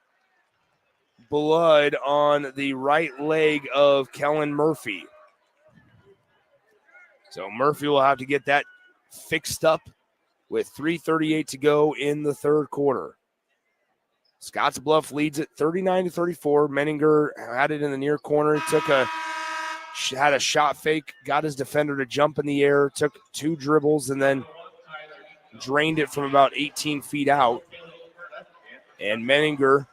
blood on the right leg of Kellen Murphy. So Murphy will have to get that fixed up with 3:38 to go in the third quarter. Scottsbluff leads it 39-34. Menninger had it in the near corner, had a shot fake, got his defender to jump in the air, took 2 dribbles, and then drained it from about 18 feet out. And Menninger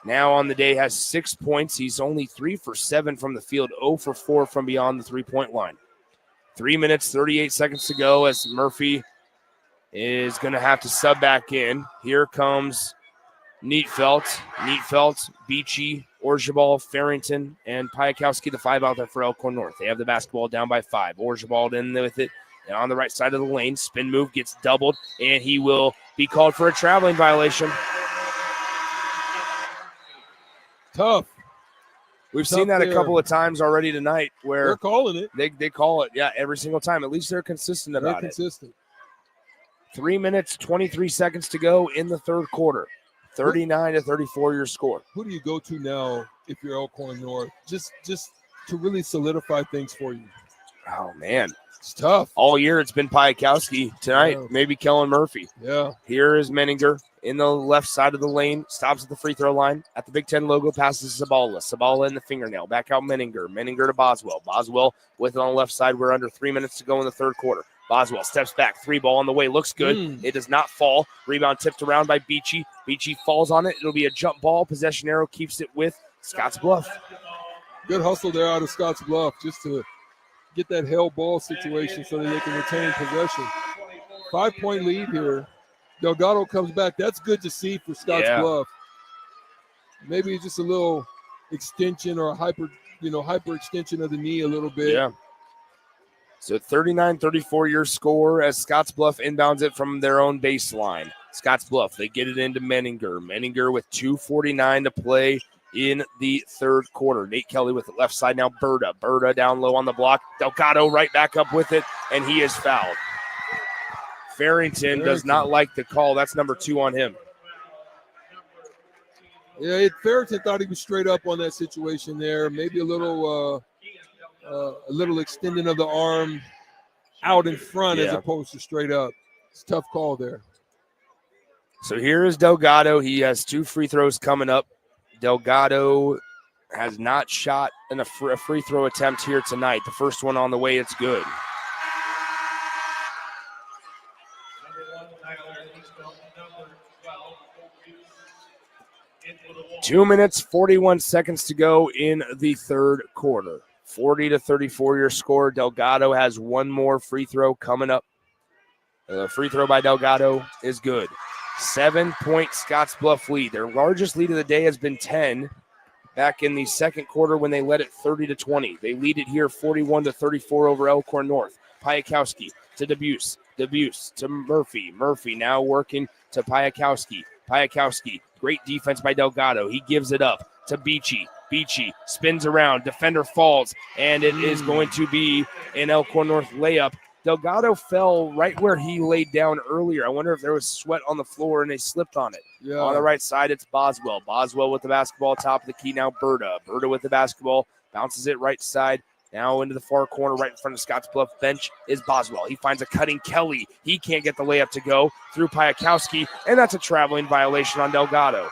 now on the day has 6 points. He's only 3 for 7 from the field, 0 for 4 from beyond the three-point line. 3 minutes, 38 seconds to go as Murphy is going to have to sub back in. Here comes Neatfelt, Beachy, Orzabal, Farrington, and Piakowski, the 5 out there for Elkhorn North. They have the basketball down by 5. Orzabal in with it. And on the right side of the lane, spin move gets doubled, and he will be called for a traveling violation. Tough. We've seen that a couple of times already tonight where they're calling it. They call it, yeah, every single time. At least they're consistent about They're consistent. 3 minutes, 23 seconds to go in the third quarter. 39-34 your score. Who do you go to now if you're Elkhorn North? Just to really solidify things for you. Oh, man. It's tough. All year it's been Piakowski. Tonight, maybe Kellen Murphy. Yeah. Here is Menninger in the left side of the lane. Stops at the free throw line. At the Big Ten logo, passes Sabala. Sabala in the fingernail. Back out Menninger. Menninger to Boswell. Boswell with it on the left side. We're under 3 minutes to go in the third quarter. Boswell steps back. 3 ball on the way. Looks good. It does not fall. Rebound tipped around by Beachy. Beachy falls on it. It'll be a jump ball. Possession arrow keeps it with Scottsbluff. Good hustle there out of Scottsbluff just to get that held ball situation so that they can retain possession. 5-point lead here. Delgado comes back. That's good to see for Scottsbluff. Maybe just a little extension or a hyper extension of the knee a little bit. Yeah. So 39-34 your score as Scottsbluff inbounds it from their own baseline. Scottsbluff, they get it into Menninger. Menninger with 2:49 to play in the third quarter. Nate Kelly with the left side now. Berta down low on the block. Delgado right back up with it, and he is fouled. Farrington does not like the call. That's number 2 on him. Yeah, Farrington thought he was straight up on that situation there. Maybe a little extending of the arm out in front as opposed to straight up. It's a tough call there. So here is Delgado. He has 2 free throws coming up. Delgado has not shot in a free throw attempt here tonight. The first one on the way, it's good. 2 minutes, 41 seconds to go in the third quarter. 40-34 your score. Delgado has one more free throw coming up. The free throw by Delgado is good. 7-point Scottsbluff lead. Their largest lead of the day has been 10 back in the second quarter when they led it 30-20. They lead it here 41-34 over Elkhorn North. Piakowski to Debuse. Debuse to Murphy. Murphy now working to Piakowski. Piakowski, great defense by Delgado. He gives it up to Beachy. Beachy spins around. Defender falls, and it is going to be an Elkhorn North layup. Delgado fell right where he laid down earlier. I wonder if there was sweat on the floor and they slipped on it. Yeah. On the right side, it's Boswell. Boswell with the basketball, top of the key now. Berta. Berta with the basketball, bounces it right side. Now into the far corner, right in front of Scottsbluff bench is Boswell. He finds a cutting Kelly. He can't get the layup to go through Piakowski, and that's a traveling violation on Delgado.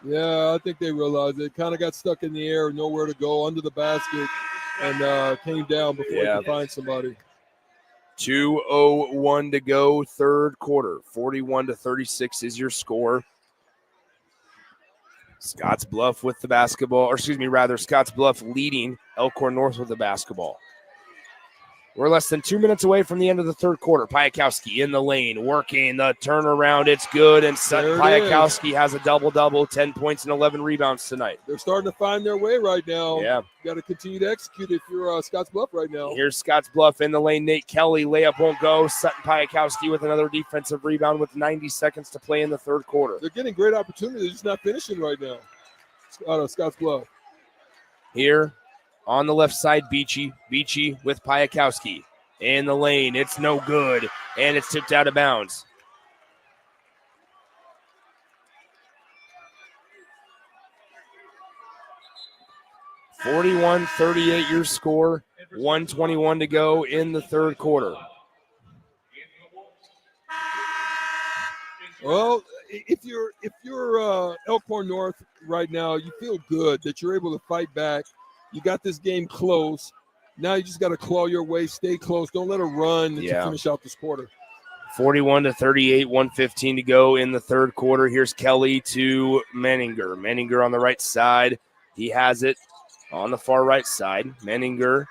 Yeah, I think they realized it. Kind of got stuck in the air, nowhere to go, under the basket, and came down before he could find somebody. 2:01 to go, third quarter. 41-36 is your score. Scottsbluff with the basketball, Scottsbluff leading Elkhorn North with the basketball. We're less than 2 minutes away from the end of the third quarter. Piakowski in the lane, working the turnaround. It's good, and Piakowski has a double-double, 10 points and 11 rebounds tonight. They're starting to find their way right now. Yeah. You got to continue to execute if you're Scottsbluff right now. Here's Scottsbluff in the lane. Nate Kelly, layup won't go. Sutton Piakowski with another defensive rebound with 90 seconds to play in the third quarter. They're getting great opportunities. They're just not finishing right now. Scottsbluff. Here on the left side, Beachy. Beachy with Piakowski in the lane. It's no good, and it's tipped out of bounds. (41-38) your score. 1:21 to go in the third quarter. Well, if you're Elkhorn North right now, you feel good that you're able to fight back. You got this game close. Now you just got to claw your way, stay close. Don't let it run to finish out this quarter. 41-38, 1:15 to go in the third quarter. Here's Kelly to Menninger. Menninger on the right side. He has it on the far right side. Menninger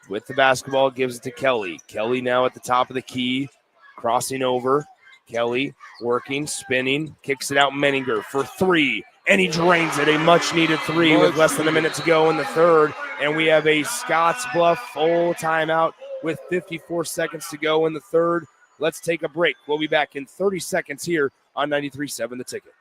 with the basketball gives it to Kelly. Kelly now at the top of the key, crossing over. Kelly working, spinning, kicks it out. Menninger for three, and he drains it. A much-needed three with less than a minute to go in the third. And we have a Scottsbluff full timeout with 54 seconds to go in the third. Let's take a break. We'll be back in 30 seconds here on 93.7 The Ticket.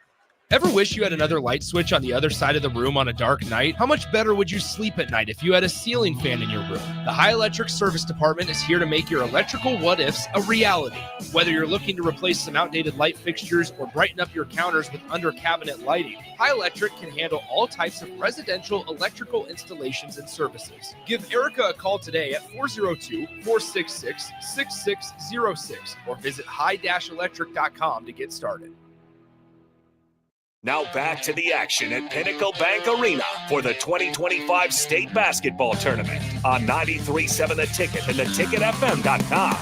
Ever wish you had another light switch on the other side of the room on a dark night? How much better would you sleep at night if you had a ceiling fan in your room? The High Electric Service Department is here to make your electrical what-ifs a reality. Whether you're looking to replace some outdated light fixtures or brighten up your counters with under-cabinet lighting, High Electric can handle all types of residential electrical installations and services. Give Erica a call today at 402-466-6606 or visit high-electric.com to get started. Now back to the action at Pinnacle Bank Arena for the 2025 State Basketball Tournament on 93.7 The Ticket and theticketfm.com.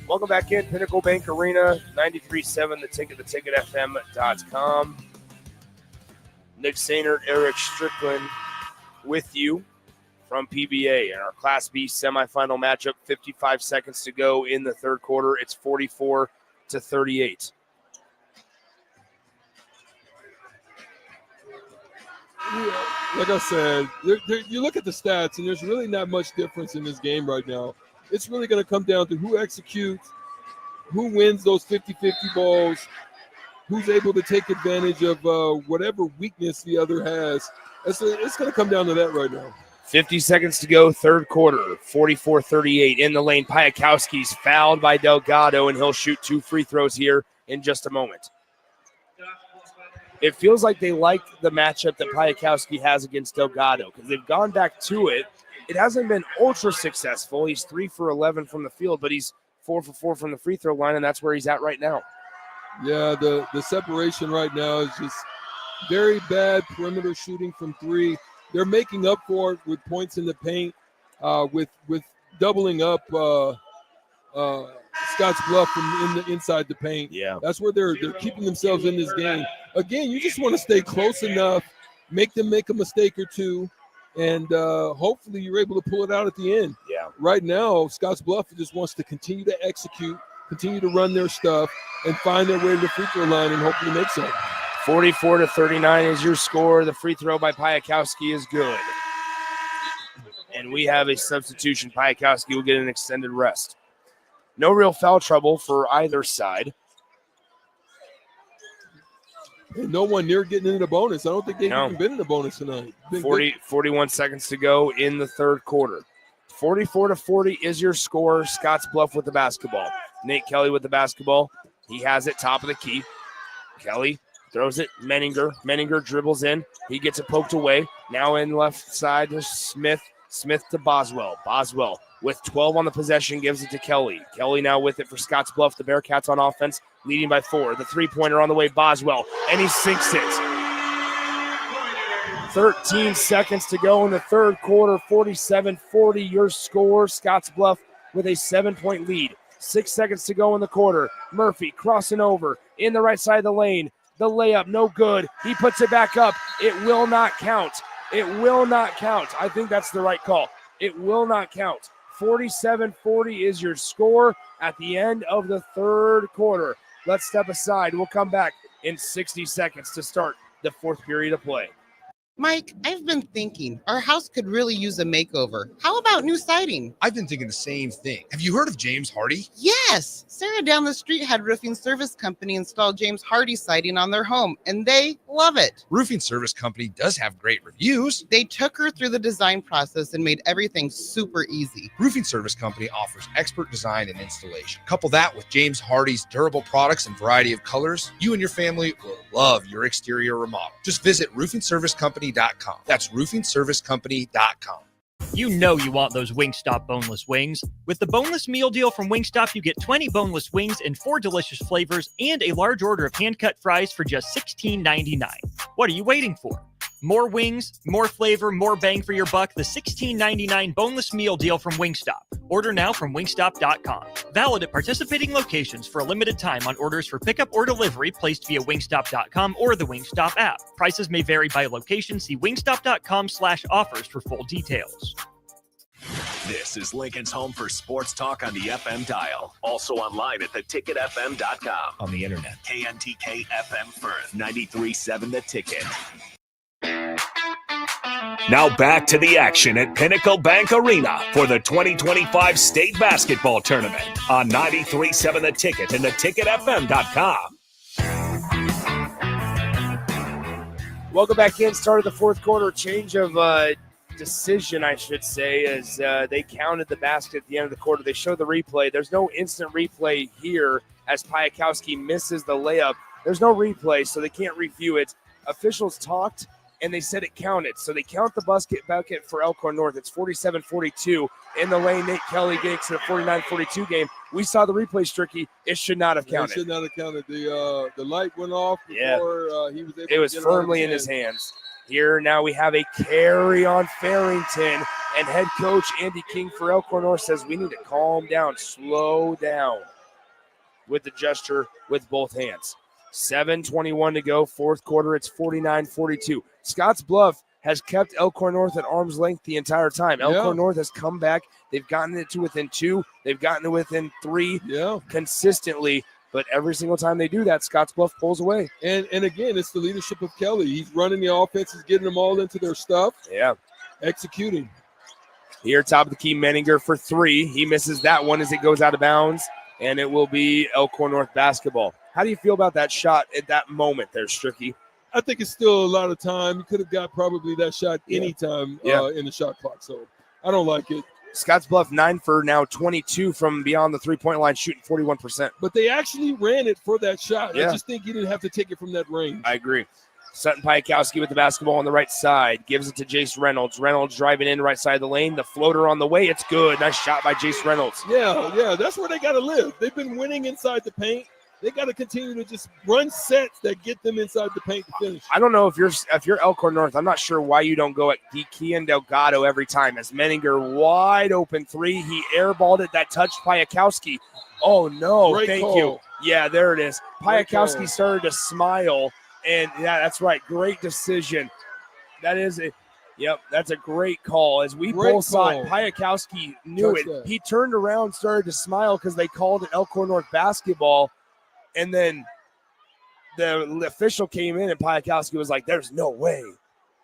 Welcome back in Pinnacle Bank Arena, 93.7 The Ticket, theticketfm.com. Nick Sainert, Eric Strickland with you from PBA in our Class B semifinal matchup. 55 seconds to go in the third quarter. It's 44-38. Like I said, you look at the stats, and there's really not much difference in this game right now. It's really going to come down to who executes, who wins those 50-50 balls, who's able to take advantage of whatever weakness the other has. It's going to come down to that right now. 50 seconds to go, third quarter, 44-38. In the lane, Piakowski's fouled by Delgado, and he'll shoot two free throws here in just a moment. It feels like they like the matchup that Piakowski has against Delgado because they've gone back to it. It hasn't been ultra successful. He's 3 for 11 from the field, but he's 4 for 4 from the free throw line, and that's where he's at right now. Yeah, the separation right now is just very bad perimeter shooting from three. They're making up for it with points in the paint, with doubling up Scottsbluff from inside the paint. Yeah. That's where they're keeping themselves in this game. Again, you just want to stay close enough, make them make a mistake or two, and hopefully you're able to pull it out at the end. Yeah. Right now, Scottsbluff just wants to continue to execute, continue to run their stuff, and find their way to the free throw line and hopefully make something. 44-39 is your score. The free throw by Piakowski is good. And we have a substitution. Piakowski will get an extended rest. No real foul trouble for either side. And no one near getting into the bonus. I don't think they've even been in the bonus tonight. 41 seconds to go in the third quarter. 44-40 is your score. Scottsbluff with the basketball. Nate Kelly with the basketball. He has it top of the key. Kelly throws it. Menninger dribbles in. He gets it poked away. Now in left side to Smith. Smith to Boswell. Boswell with 12 on the possession gives it to Kelly. Kelly now with it for Scottsbluff. The Bearcats on offense, leading by 4. The three-pointer on the way, Boswell, and he sinks it. 13 seconds to go in the third quarter. 47-40 your score. Scottsbluff with a 7-point lead. 6 seconds to go in the quarter. Murphy crossing over in the right side of the lane. The layup, no good. He puts it back up. It will not count. It will not count. I think that's the right call. It will not count. 47-40 is your score at the end of the third quarter. Let's step aside. We'll come back in 60 seconds to start the fourth period of play. Mike, I've been thinking our house could really use a makeover. How about new siding? I've been thinking the same thing. Have you heard of James Hardy? Yes. Sarah down the street had Roofing Service Company install James Hardy siding on their home, and they love it. Roofing Service Company does have great reviews. They took her through the design process and made everything super easy. Roofing Service Company offers expert design and installation. Couple that with James Hardy's durable products and variety of colors, you and your family will love your exterior remodel. Just visit roofingservicecompany.com. That's roofingservicecompany.com. You know you want those Wingstop boneless wings. With the boneless meal deal from Wingstop, you get 20 boneless wings in 4 delicious flavors and a large order of hand-cut fries for just $16.99. What are you waiting for? More wings, more flavor, more bang for your buck. The $16.99 boneless meal deal from Wingstop. Order now from wingstop.com. Valid at participating locations for a limited time on orders for pickup or delivery placed via wingstop.com or the Wingstop app. Prices may vary by location. See wingstop.com/offers for full details. This is Lincoln's home for sports talk on the FM dial. Also online at theticketfm.com. On the internet. KNTK FM Firth, 93.7 The Ticket. Now back to the action at Pinnacle Bank Arena for the 2025 State Basketball Tournament on 93.7 The Ticket and theticketfm.com. Welcome back in. Start of the fourth quarter. Change of decision, I should say, as they counted the basket at the end of the quarter. They show the replay. There's no instant replay here as Piakowski misses the layup. There's no replay, so they can't review it. Officials talked, and they said it counted. So they count the bucket for Elkhorn North. It's 47-42. In the lane, Nate Kelly gets a 49-42 game. We saw the replay, Stricky. It should not have counted. It should not have counted. The light went off before he was able to it was get firmly in his hands. Here now we have a carry on Farrington, and head coach Andy King for Elkhorn North says we need to calm down, slow down with the gesture with both hands. 7:21 to go, fourth quarter. It's 49-42. Scottsbluff has kept Elkhorn North at arm's length the entire time. Elkhorn North has come back. They've gotten it to within 2. They've gotten it within 3 consistently. But every single time they do that, Scottsbluff pulls away. And again, it's the leadership of Kelly. He's running the offense. He's getting them all into their stuff. Yeah. Executing. Here, top of the key, Menninger for 3. He misses that one as it goes out of bounds, and it will be Elkhorn North basketball. How do you feel about that shot at that moment there, Stricky? I think it's still a lot of time. You could have got probably that shot anytime in the shot clock. So I don't like it. Scottsbluff 9 for now 22 from beyond the three-point line, shooting 41%. But they actually ran it for that shot. Yeah. I just think you didn't have to take it from that range. I agree. Sutton Piakowski with the basketball on the right side. Gives it to Jace Reynolds. Reynolds driving in right side of the lane. The floater on the way. It's good. Nice shot by Jace Reynolds. Yeah. That's where they got to live. They've been winning inside the paint. They got to continue to just run sets that get them inside the paint to finish. I don't know if you're Elkhorn North. I'm not sure why you don't go at Dekean Delgado every time. As Menninger wide open three, he airballed it. That touched Piakowski. Oh no! Great Thank call. you. Yeah, there it is. Great Piakowski call. started to smile, and yeah, that's right. Great decision. That is it. Yep, that's a great call. As we Great both saw it, call. Piakowski knew Touch it. that. He turned around, started to smile because they called it Elkhorn North basketball, and then the official came in and Piakowski was like, there's no way.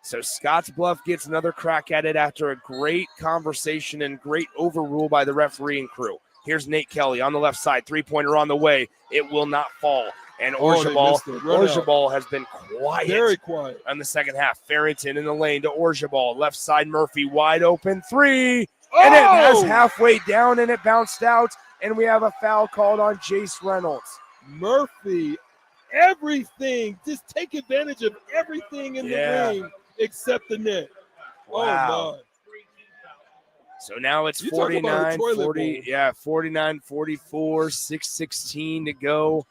So Scottsbluff gets another crack at it after a great conversation and great overrule by the referee and crew. Here's Nate Kelly on the left side. Three-pointer on the way. It will not fall. And Orzabal has been quiet. Very quiet. In the second half. Farrington in the lane to Orzabal. Left side, Murphy wide open. Three. Oh! And it has halfway down and it bounced out. And we have a foul called on Jace Reynolds. Murphy, everything. Just take advantage of everything in the ring except the net. Wow. Oh, my. So now it's You talk about a 49, toilet 40, bowl. yeah, 49, 44, 6:16 to go.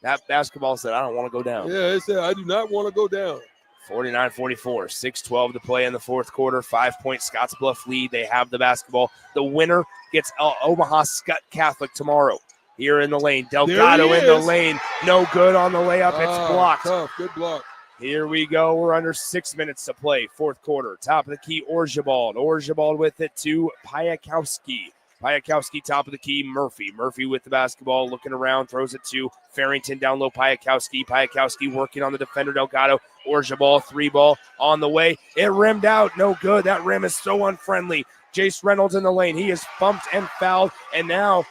That basketball said, I don't want to go down. Yeah, it said, I do not want to go down. 49-44, 6:12 to play in the fourth quarter. 5-point Scottsbluff lead. They have the basketball. The winner gets Omaha Scott Catholic tomorrow. Here in the lane. Delgado in the lane. No good on the layup. It's blocked. Tough. Good block. Here we go. We're under 6 minutes to play. Fourth quarter. Top of the key, Orzabal. Orzabal with it to Piakowski. Piakowski, top of the key, Murphy. Murphy with the basketball, looking around, throws it to Farrington, down low, Piakowski. Piakowski working on the defender, Delgado. Orzabal, three ball on the way. It rimmed out. No good. That rim is so unfriendly. Jace Reynolds in the lane. He is bumped and fouled. And now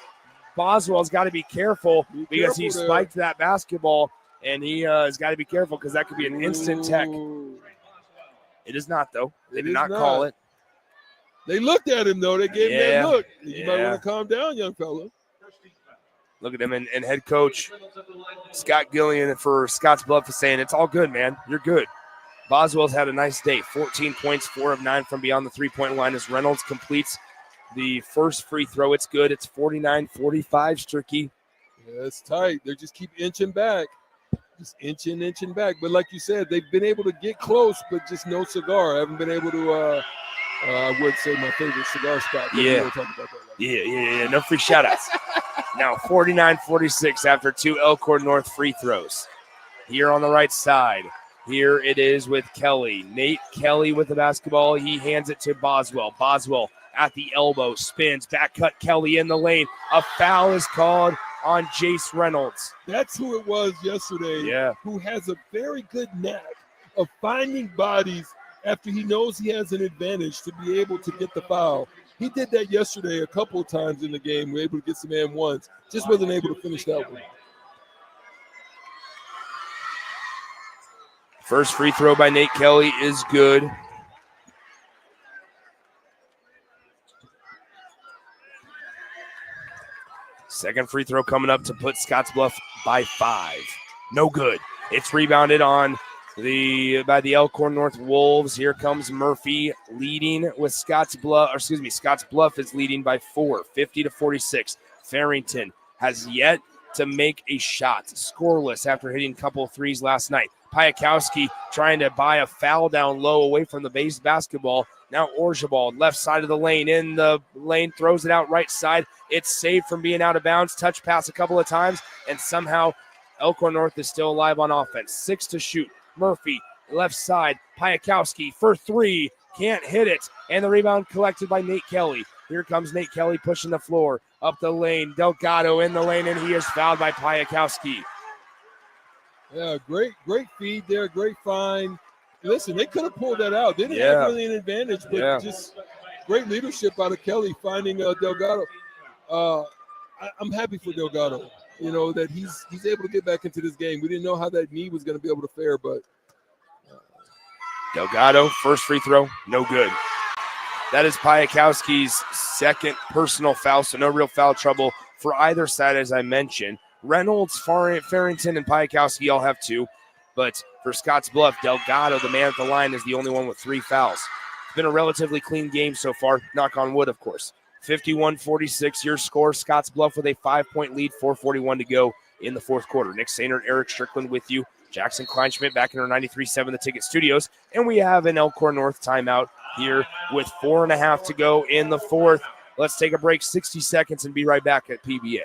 Boswell's got to be careful because he spiked that basketball. And he has got to be careful because that could be an instant tech. It is not, though. They did not call it. They looked at him, though. They gave him that look. You might Yeah. want to calm down, young fella. Look at him. And head coach Scott Gillian for Scottsbluff is saying, it's all good, man. You're good. Boswell's had a nice day. 14 points, 4 of 9 from beyond the three-point line as Reynolds completes the first free throw. It's good. It's 49-45, Stricky. Yeah, it's tight. They just keep inching back. Just inching back. But like you said, they've been able to get close, but just no cigar. I haven't been able to, I would say my favorite cigar spot. But Yeah. we'll talk about that later. Yeah. No free shout-outs. Now 49-46 after 2 Elkhorn North free throws. Here on the right side. Here it is with Kelly. Nate Kelly with the basketball. He hands it to Boswell. Boswell at the elbow. Spins. Back cut Kelly in the lane. A foul is called on Jace Reynolds. That's who it was yesterday. Yeah. Who has a very good knack of finding bodies after he knows he has an advantage to be able to get the foul. He did that yesterday a couple of times in the game. We were able to get some and ones. Just wasn't able to finish that one. First free throw by Nate Kelly is good. Second free throw coming up to put Scottsbluff by 5. No good. It's rebounded on by the Elkhorn North Wolves. Here comes Murphy leading with Scottsbluff is leading by 4, 50-46. Farrington has yet to make a shot. Scoreless after hitting a couple of threes last night. Piakowski trying to buy a foul down low away from the base basketball. Now Orzabal, left side of the lane, in the lane, throws it out right side. It's saved from being out of bounds. Touch pass a couple of times, and somehow Elkhorn North is still alive on offense. 6 to shoot. Murphy, left side. Piakowski for 3. Can't hit it. And the rebound collected by Nate Kelly. Here comes Nate Kelly pushing the floor. Up the lane. Delgado in the lane, and he is fouled by Piakowski. Yeah, great feed there. Great find. Listen, they could have pulled that out. They didn't have really an advantage, but just great leadership out of Kelly finding Delgado. I'm happy for Delgado. You know, that he's able to get back into this game. We didn't know how that knee was going to be able to fare, but Delgado, first free throw, no good. That is Piakowski's second personal foul, so no real foul trouble for either side, as I mentioned. Reynolds, Farrington, and Piakowski all have 2, but for Scottsbluff, Delgado, the man at the line, is the only one with 3 fouls. It's been a relatively clean game so far, knock on wood, of course. 51-46, your score. Scottsbluff with a 5-point lead, 4:41 to go in the fourth quarter. Nick Sainer and Eric Strickland with you. Jackson Kleinschmidt back in our 93.7 The Ticket Studios. And we have an Elkhorn North timeout here with 4.5 to go in the fourth. Let's take a break, 60 seconds, and be right back at PBA.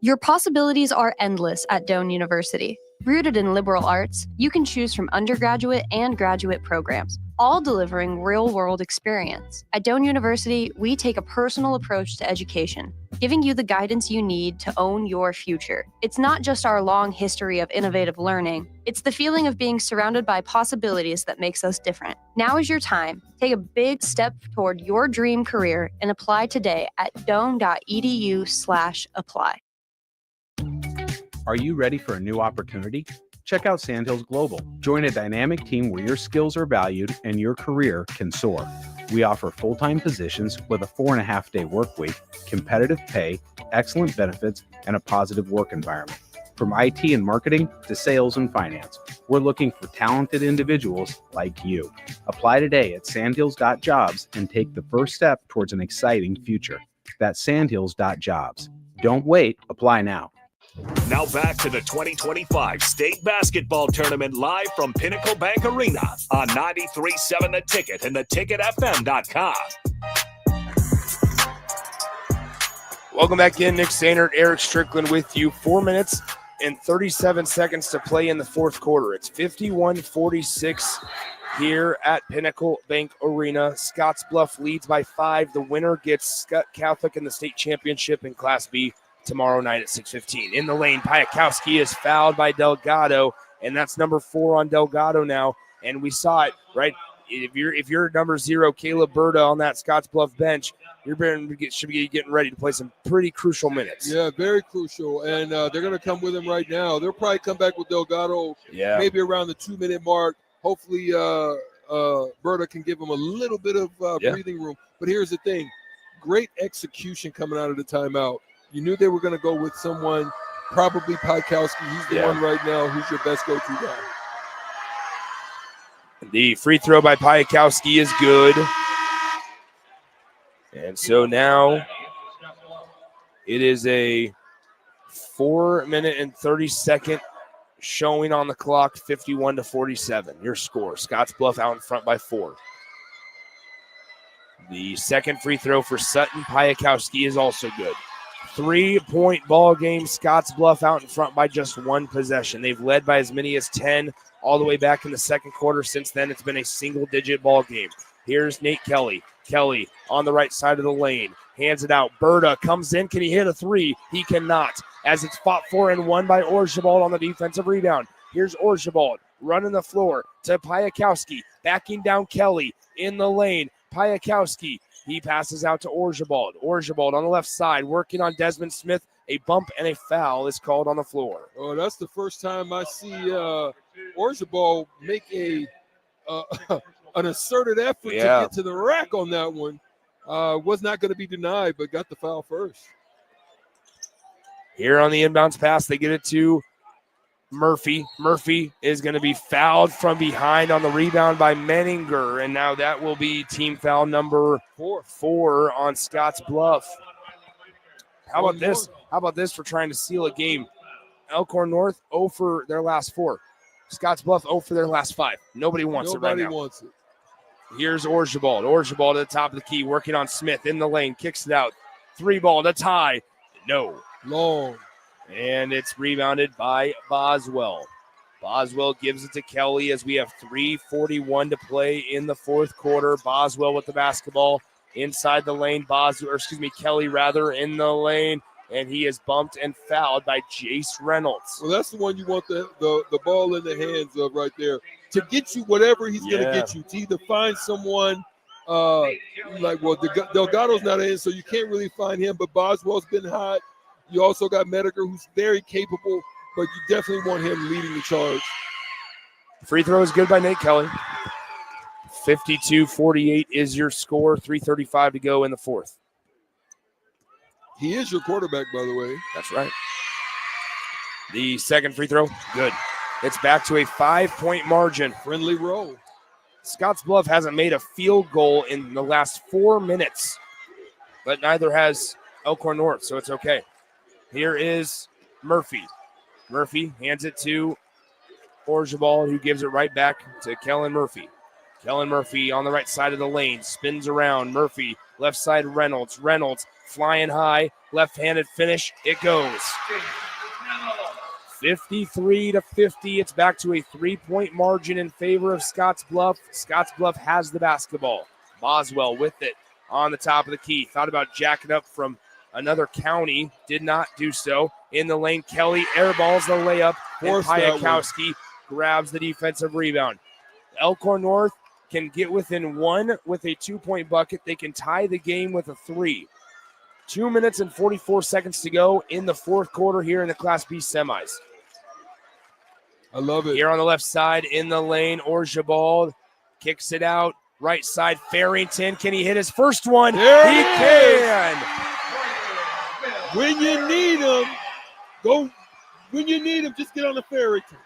Your possibilities are endless at Doane University. Rooted in liberal arts, you can choose from undergraduate and graduate programs, all delivering real-world experience. At Doane University, we take a personal approach to education, giving you the guidance you need to own your future. It's not just our long history of innovative learning, it's the feeling of being surrounded by possibilities that makes us different. Now is your time. Take a big step toward your dream career and apply today at doane.edu/apply. Are you ready for a new opportunity? Check out Sandhills Global. Join a dynamic team where your skills are valued and your career can soar. We offer full-time positions with a 4.5-day work week, competitive pay, excellent benefits, and a positive work environment. From IT and marketing to sales and finance, we're looking for talented individuals like you. Apply today at sandhills.jobs and take the first step towards an exciting future. That's sandhills.jobs. Don't wait, apply now. Now back to the 2025 State Basketball Tournament live from Pinnacle Bank Arena on 93.7 The Ticket and theticketfm.com. Welcome back in. Nick Sainer, Eric Strickland with you. 4 minutes and 37 seconds to play in the fourth quarter. It's 51-46 here at Pinnacle Bank Arena. Scottsbluff leads by 5. The winner gets Scott Catholic in the state championship in Class B tomorrow night at 6:15. In the lane, Piakowski is fouled by Delgado, and that's number 4 on Delgado now. And we saw it, right? If you're number 0, Caleb Berta on that Scottsbluff bench, should be getting ready to play some pretty crucial minutes. Yeah, very crucial. And they're going to come with him right now. They'll probably come back with Delgado maybe around the 2-minute mark. Hopefully Berta can give him a little bit of breathing room. But here's the thing. Great execution coming out of the timeout. You knew they were going to go with someone, probably Piakowski. He's the one right now who's your best go-to guy. The free throw by Piakowski is good. And so now it is a 4-minute and 30-second showing on the clock, 51-47. Your score, Scottsbluff out in front by 4. The second free throw for Sutton Piakowski is also good. 3-point ball game. Scottsbluff out in front by just 1 possession. They've led by as many as 10 all the way back in the second quarter. Since then, it's been a single-digit ball game. Here's Nate Kelly. Kelly on the right side of the lane. Hands it out. Berta comes in. Can he hit a 3? He cannot. As it's fought for and won by Orjabald on the defensive rebound. Here's Orjabald running the floor to Piakowski. Backing down Kelly in the lane. Piakowski. He passes out to Orjabald. Orjabald on the left side, working on Desmond Smith. A bump and a foul is called on the floor. Oh, that's the first time I see Orjabald make an asserted effort to get to the rack on that one. Was not going to be denied, but got the foul first. Here on the inbounds pass, they get it to Murphy. Murphy is going to be fouled from behind on the rebound by Menninger, and now that will be team foul number 4 on Scottsbluff. How about this? How about this for trying to seal a game? Elkhorn North 0 for their last 4. Scottsbluff 0 for their last 5. Nobody wants it right now. Nobody wants it. Here's Orjabald. Orjabald at the top of the key, working on Smith in the lane, kicks it out. 3-ball to tie. No. Long. And it's rebounded by Boswell. Boswell gives it to Kelly as we have 3:41 to play in the fourth quarter. Boswell with the basketball inside the lane. Kelly in the lane. And he is bumped and fouled by Jace Reynolds. Well, that's the one you want the ball in the hands of right there. To get you whatever he's going to get you. To either find someone Delgado's not in, so you can't really find him. But Boswell's been hot. You also got Mediger, who's very capable, but you definitely want him leading the charge. Free throw is good by Nate Kelly. 52-48 is your score. 3:35 to go in the fourth. He is your quarterback, by the way. That's right. The second free throw, good. It's back to a 5-point margin. Friendly roll. Scottsbluff hasn't made a field goal in the last 4 minutes, but neither has Elkhorn North, so it's okay. Here is Murphy. Murphy hands it to Orgeval, who gives it right back to Kellen Murphy. Kellen Murphy on the right side of the lane, spins around. Murphy, left side Reynolds. Reynolds flying high, left-handed finish. It goes. 53-50. It's back to a 3-point margin in favor of Scottsbluff. Scottsbluff has the basketball. Boswell with it on the top of the key. Thought about jacking up from another county. Did not do so. In the lane, Kelly airballs the layup. And Piakowski grabs the defensive rebound. Elkhorn North can get within one with a 2-point bucket. They can tie the game with a 3. 2 minutes and 44 seconds to go in the fourth quarter here in the Class B semis. I love it. Here on the left side in the lane, Orgeval kicks it out. Right side, Farrington. Can he hit his first one? There He it is. can. When you need him, go. When you need him, just get on the Farrington.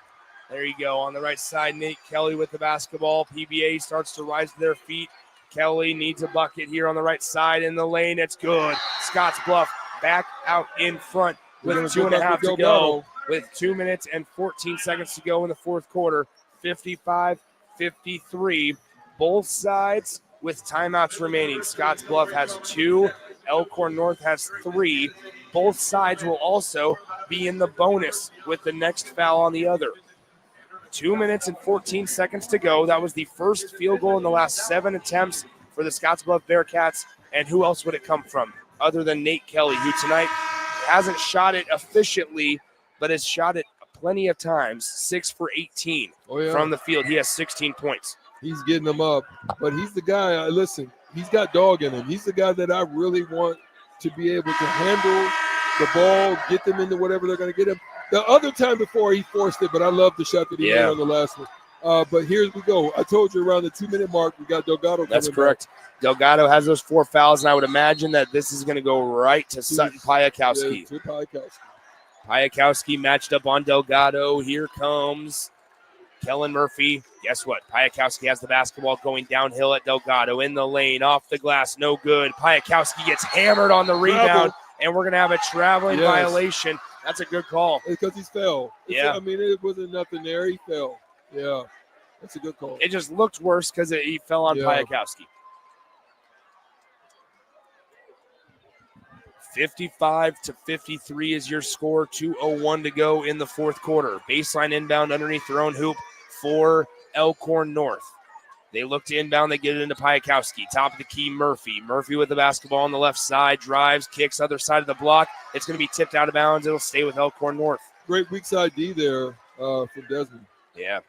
There you go. On the right side, Nate Kelly with the basketball. PBA starts to rise to their feet. Kelly needs a bucket here on the right side in the lane. It's good. Scottsbluff back out in front with 2.5 to go. With 2 minutes and 14 seconds to go in the fourth quarter. 55-53. Both sides with timeouts remaining. Scottsbluff has 2. Elkhorn North has 3. Both sides will also be in the bonus with the next foul on the other. 2 minutes and 14 seconds to go. That was the first field goal in the last 7 attempts for the Scottsbluff Bearcats. And who else would it come from other than Nate Kelly, who tonight hasn't shot it efficiently, but has shot it plenty of times. 6 for 18 from the field. He has 16 points. He's getting them up, but he's the guy. Listen, he's got dog in him. He's the guy that I really want to be able to handle the ball, get them into whatever they're going to get him. The other time before he forced it, but I love the shot that he made on the last one. But here we go. I told you around the 2-minute mark, we got Delgado. That's correct. Delgado has those 4 fouls, and I would imagine that this is going to go right to Sutton Piakowski. Yeah, to Piakowski. Piakowski matched up on Delgado. Here comes Kellen Murphy. Guess what? Piakowski has the basketball going downhill at Delgado. In the lane, off the glass, no good. Piakowski gets hammered on the rebound, and we're going to have a traveling violation. That's a good call. Because he fell. Yeah. I mean, it wasn't nothing there. He fell. Yeah, that's a good call. It just looked worse because he fell on Piakowski. 55-53 is your score. 2:01 to go in the fourth quarter. Baseline inbound underneath their own hoop for Elkhorn North. They look to inbound. They get it into Piakowski. Top of the key, Murphy. Murphy with the basketball on the left side. Drives, kicks, other side of the block. It's going to be tipped out of bounds. It'll stay with Elkhorn North. Great weak side D there from Desmond. Yeah.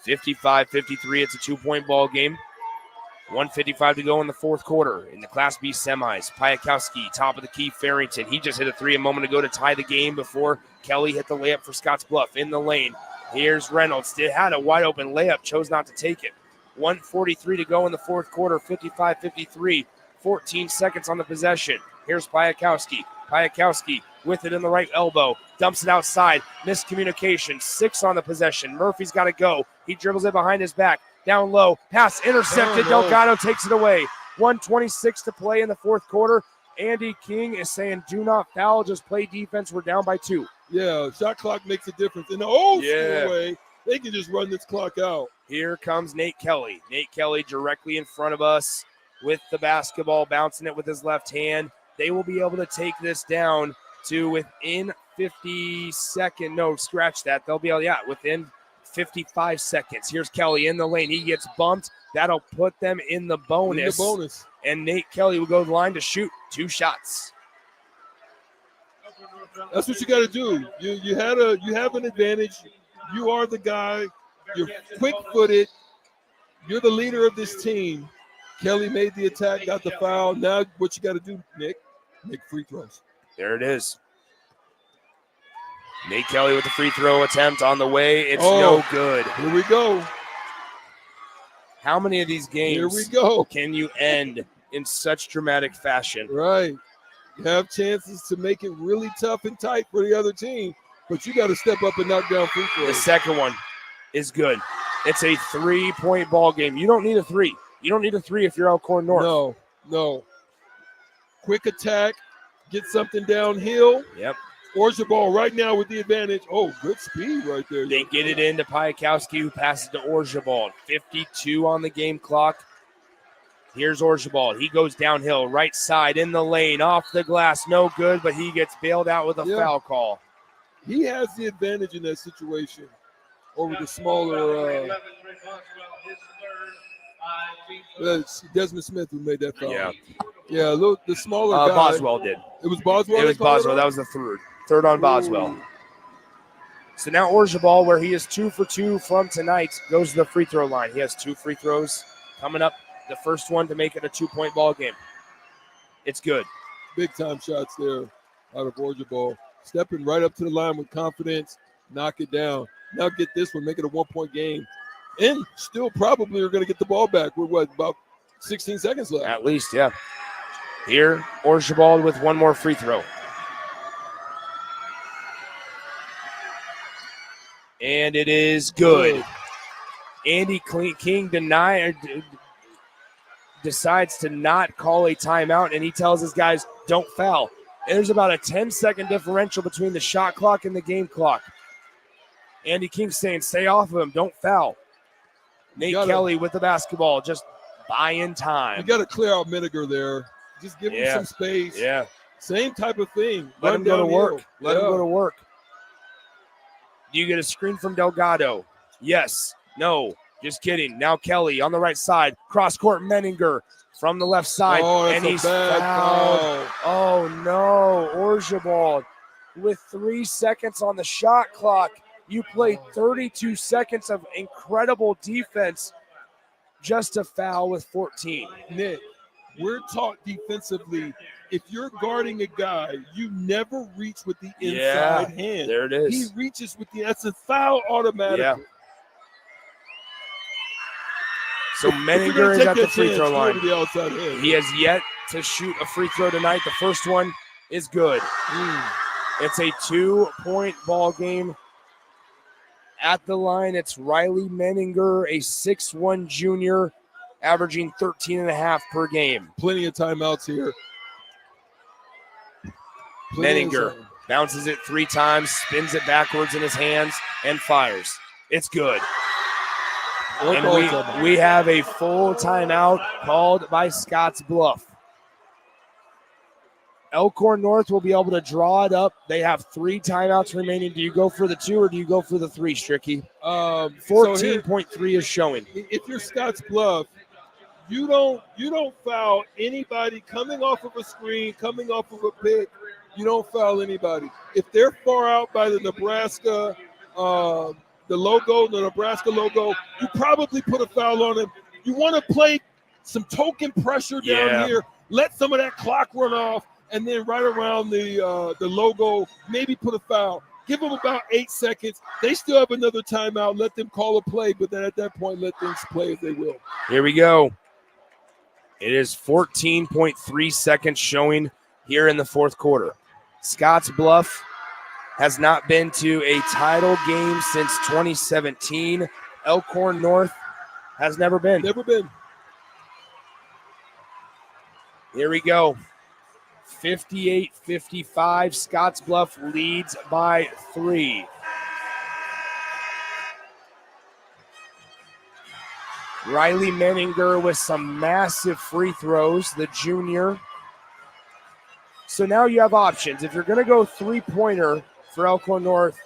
55-53. It's a 2-point ball game. 1:55 to go in the fourth quarter in the Class B semis. Piakowski, top of the key, Farrington. He just hit a 3 a moment ago to tie the game before Kelly hit the layup for Scottsbluff. In the lane, here's Reynolds. They had a wide open layup, chose not to take it. 1:43 to go in the fourth quarter, 55-53. 14 seconds on the possession. Here's Piakowski. Piakowski with it in the right elbow. Dumps it outside. Miscommunication. 6 on the possession. Murphy's got to go. He dribbles it behind his back. Down low. Pass intercepted. Delgado takes it away. 1:26 to play in the fourth quarter. Andy King is saying, do not foul. Just play defense. We're down by 2. Yeah, shot clock makes a difference. In the old school way, they can just run this clock out. Here comes Nate Kelly. Nate Kelly directly in front of us with the basketball, bouncing it with his left hand. They will be able to take this down to within 50 seconds. No, scratch that. They'll be able, within 55 seconds. Here's Kelly in the lane. He gets bumped. That'll put them in the bonus. And Nate Kelly will go to the line to shoot 2 shots. That's what you got to do. You have an advantage. You are the guy. You're quick-footed. You're the leader of this team. Kelly made the attack, got the foul. Now what you got to do, Nick, make free throws. There it is. Nate Kelly with the free throw attempt on the way. It's no good. Here we go. How many of these games can you end in such dramatic fashion? Right. You have chances to make it really tough and tight for the other team, but you got to step up and knock down free throws. The second one is good. It's a 3-point ball game. You don't need a 3. You don't need a 3 if you're Elkhorn North. No. Quick attack, get something downhill. Yep. Orzabal right now with the advantage. Oh, good speed right there. They get it into Piakowski, who passes to Orzabal. 52 on the game clock. Here's Orzabal. He goes downhill, right side in the lane, off the glass. No good, but he gets bailed out with a foul call. He has the advantage in that situation over the smaller. Desmond Smith who made that foul. Yeah, look, the smaller guy. Boswell did. It was Boswell? It was Boswell. That was the third. Third on Boswell. So now Orzabal, where he is 2 for 2 from tonight, goes to the free throw line. He has 2 free throws coming up. The first one to make it a 2-point ball game. It's good. Big time shots there out of Orzabal. Stepping right up to the line with confidence. Knock it down. Now get this one. Make it a 1-point game. And still probably are going to get the ball back with about 16 seconds left. At least, yeah. Here, Orzabal with one more free throw. And it is good. Andy King decides to not call a timeout, and he tells his guys, don't foul. And there's about a 10-second differential between the shot clock and the game clock. Andy King saying, stay off of him, don't foul. Nate Kelly with the basketball, just buying time. You got to clear out Miniger there. Just give him some space. Yeah. Same type of thing. Let him go to work. Let him Yeah. go to work. Do you get a screen from Delgado? Yes. No. Just kidding. Now Kelly on the right side. Cross court Menninger from the left side. Oh, that's and a he's bad fouled. Oh, no. Orzabal with 3 seconds on the shot clock. You played 32 seconds of incredible defense just to foul with 14. Nick, we're taught defensively, if you're guarding a guy, you never reach with the inside hand. There it is. He reaches with that's a foul automatically. Yeah. So Menninger is at the free throw line. He has yet to shoot a free throw tonight. The first one is good. It's a 2-point ball game. At the line, it's Riley Menninger, a 6'1 junior, averaging 13.5 per game. Plenty of timeouts here. Menninger bounces it 3 times, spins it backwards in his hands, and fires. It's good. And we have a full timeout called by Scottsbluff. Elkhorn North will be able to draw it up. They have 3 timeouts remaining. Do you go for the 2 or do you go for the 3, Stricky? 14.3 is showing. If you're Scottsbluff, you don't foul anybody coming off of a screen, coming off of a pick. You don't foul anybody. If they're far out by the Nebraska, the Nebraska logo, you probably put a foul on them. You want to play some token pressure down here. Let some of that clock run off, and then right around the logo, maybe put a foul. Give them about 8 seconds. They still have another timeout. Let them call a play, but then at that point, let things play as they will. Here we go. It is 14.3 seconds showing here in the fourth quarter. Scottsbluff has not been to a title game since 2017. Elkhorn North has never been. Never been. Here we go. 58-55. Scottsbluff leads by 3. Riley Menninger with some massive free throws, the junior. So now you have options. If you're going to go 3-pointer for Elkhorn North,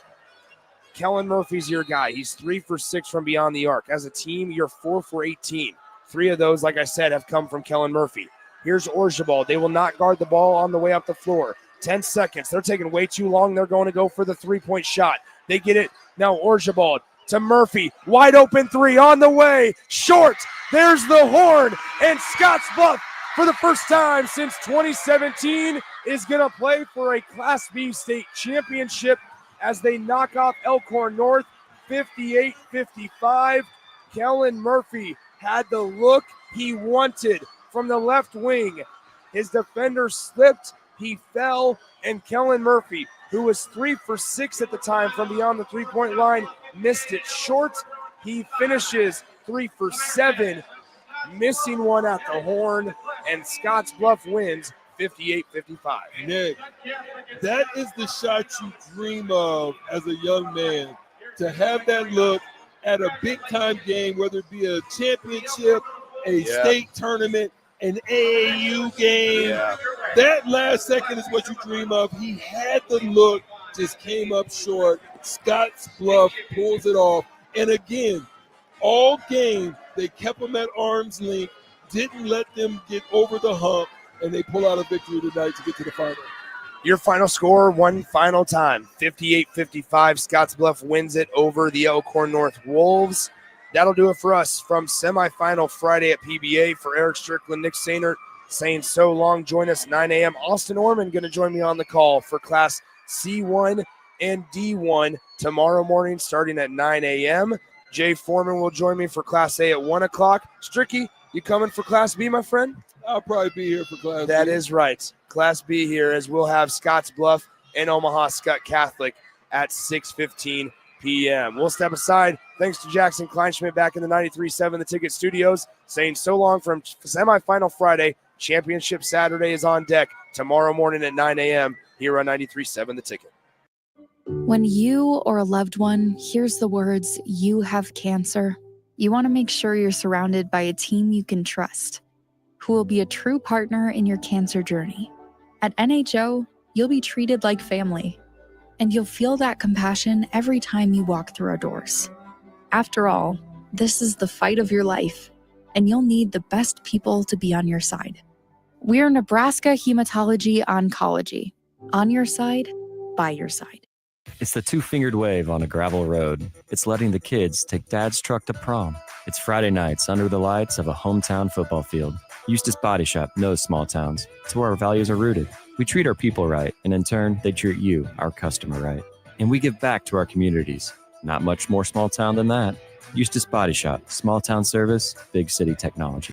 Kellen Murphy's your guy. He's 3 for 6 from beyond the arc. As a team, you're 4 for 18. 3 of those, like I said, have come from Kellen Murphy. Here's Orzabal. They will not guard the ball on the way up the floor. 10 seconds. They're taking way too long. They're going to go for the 3-point shot. They get it. Now Orzabal to Murphy. Wide open 3 on the way. Short. There's the horn. And Scottsbluff, for the first time since 2017, is going to play for a Class B state championship as they knock off Elkhorn North 58-55. Kellen Murphy had the look he wanted from the left wing. His defender slipped, he fell, and Kellen Murphy, who was 3 for 6 at the time from beyond the 3-point line, missed it short. He finishes 3 for 7, missing one at the horn, and Scottsbluff wins 58-55. Nick, that is the shot you dream of as a young man, to have that look at a big-time game, whether it be a championship, a state tournament, an AAU game. That last second is what you dream of. He had the look, just came up short. Scottsbluff pulls it off. And again, all game, they kept them at arm's length, didn't let them get over the hump, and they pull out a victory tonight to get to the final. Your final score, one final time, 58-55. Scottsbluff wins it over the Elkhorn North Wolves. That'll do it for us from semifinal Friday at PBA. For Eric Strickland, Nick Sainert saying so long. Join us 9 a.m. Austin Orman going to join me on the call for Class C1 and D1 tomorrow morning starting at 9 a.m. Jay Foreman will join me for Class A at 1 o'clock. Stricky, you coming for Class B, my friend? I'll probably be here for Class B. That is right. Class B here, as we'll have Scottsbluff and Omaha Scott Catholic at 6:15 p.m. We'll step aside. Thanks to Jackson Kleinschmidt back in the 93.7 The Ticket Studios, saying so long from semifinal Friday. Championship Saturday is on deck tomorrow morning at 9 a.m. here on 93.7 The Ticket. When you or a loved one hears the words, "You have cancer," you want to make sure you're surrounded by a team you can trust, who will be a true partner in your cancer journey. At NHO, you'll be treated like family, and you'll feel that compassion every time you walk through our doors. After all, this is the fight of your life, and you'll need the best people to be on your side. We're Nebraska Hematology Oncology. On your side, by your side. It's the two-fingered wave on a gravel road. It's letting the kids take dad's truck to prom. It's Friday nights under the lights of a hometown football field. Eustace Body Shop knows small towns. It's where our values are rooted. We treat our people right, and in turn, they treat you, our customer, right. And we give back to our communities. Not much more small town than that. Eustace Body Shop, small town service, big city technology.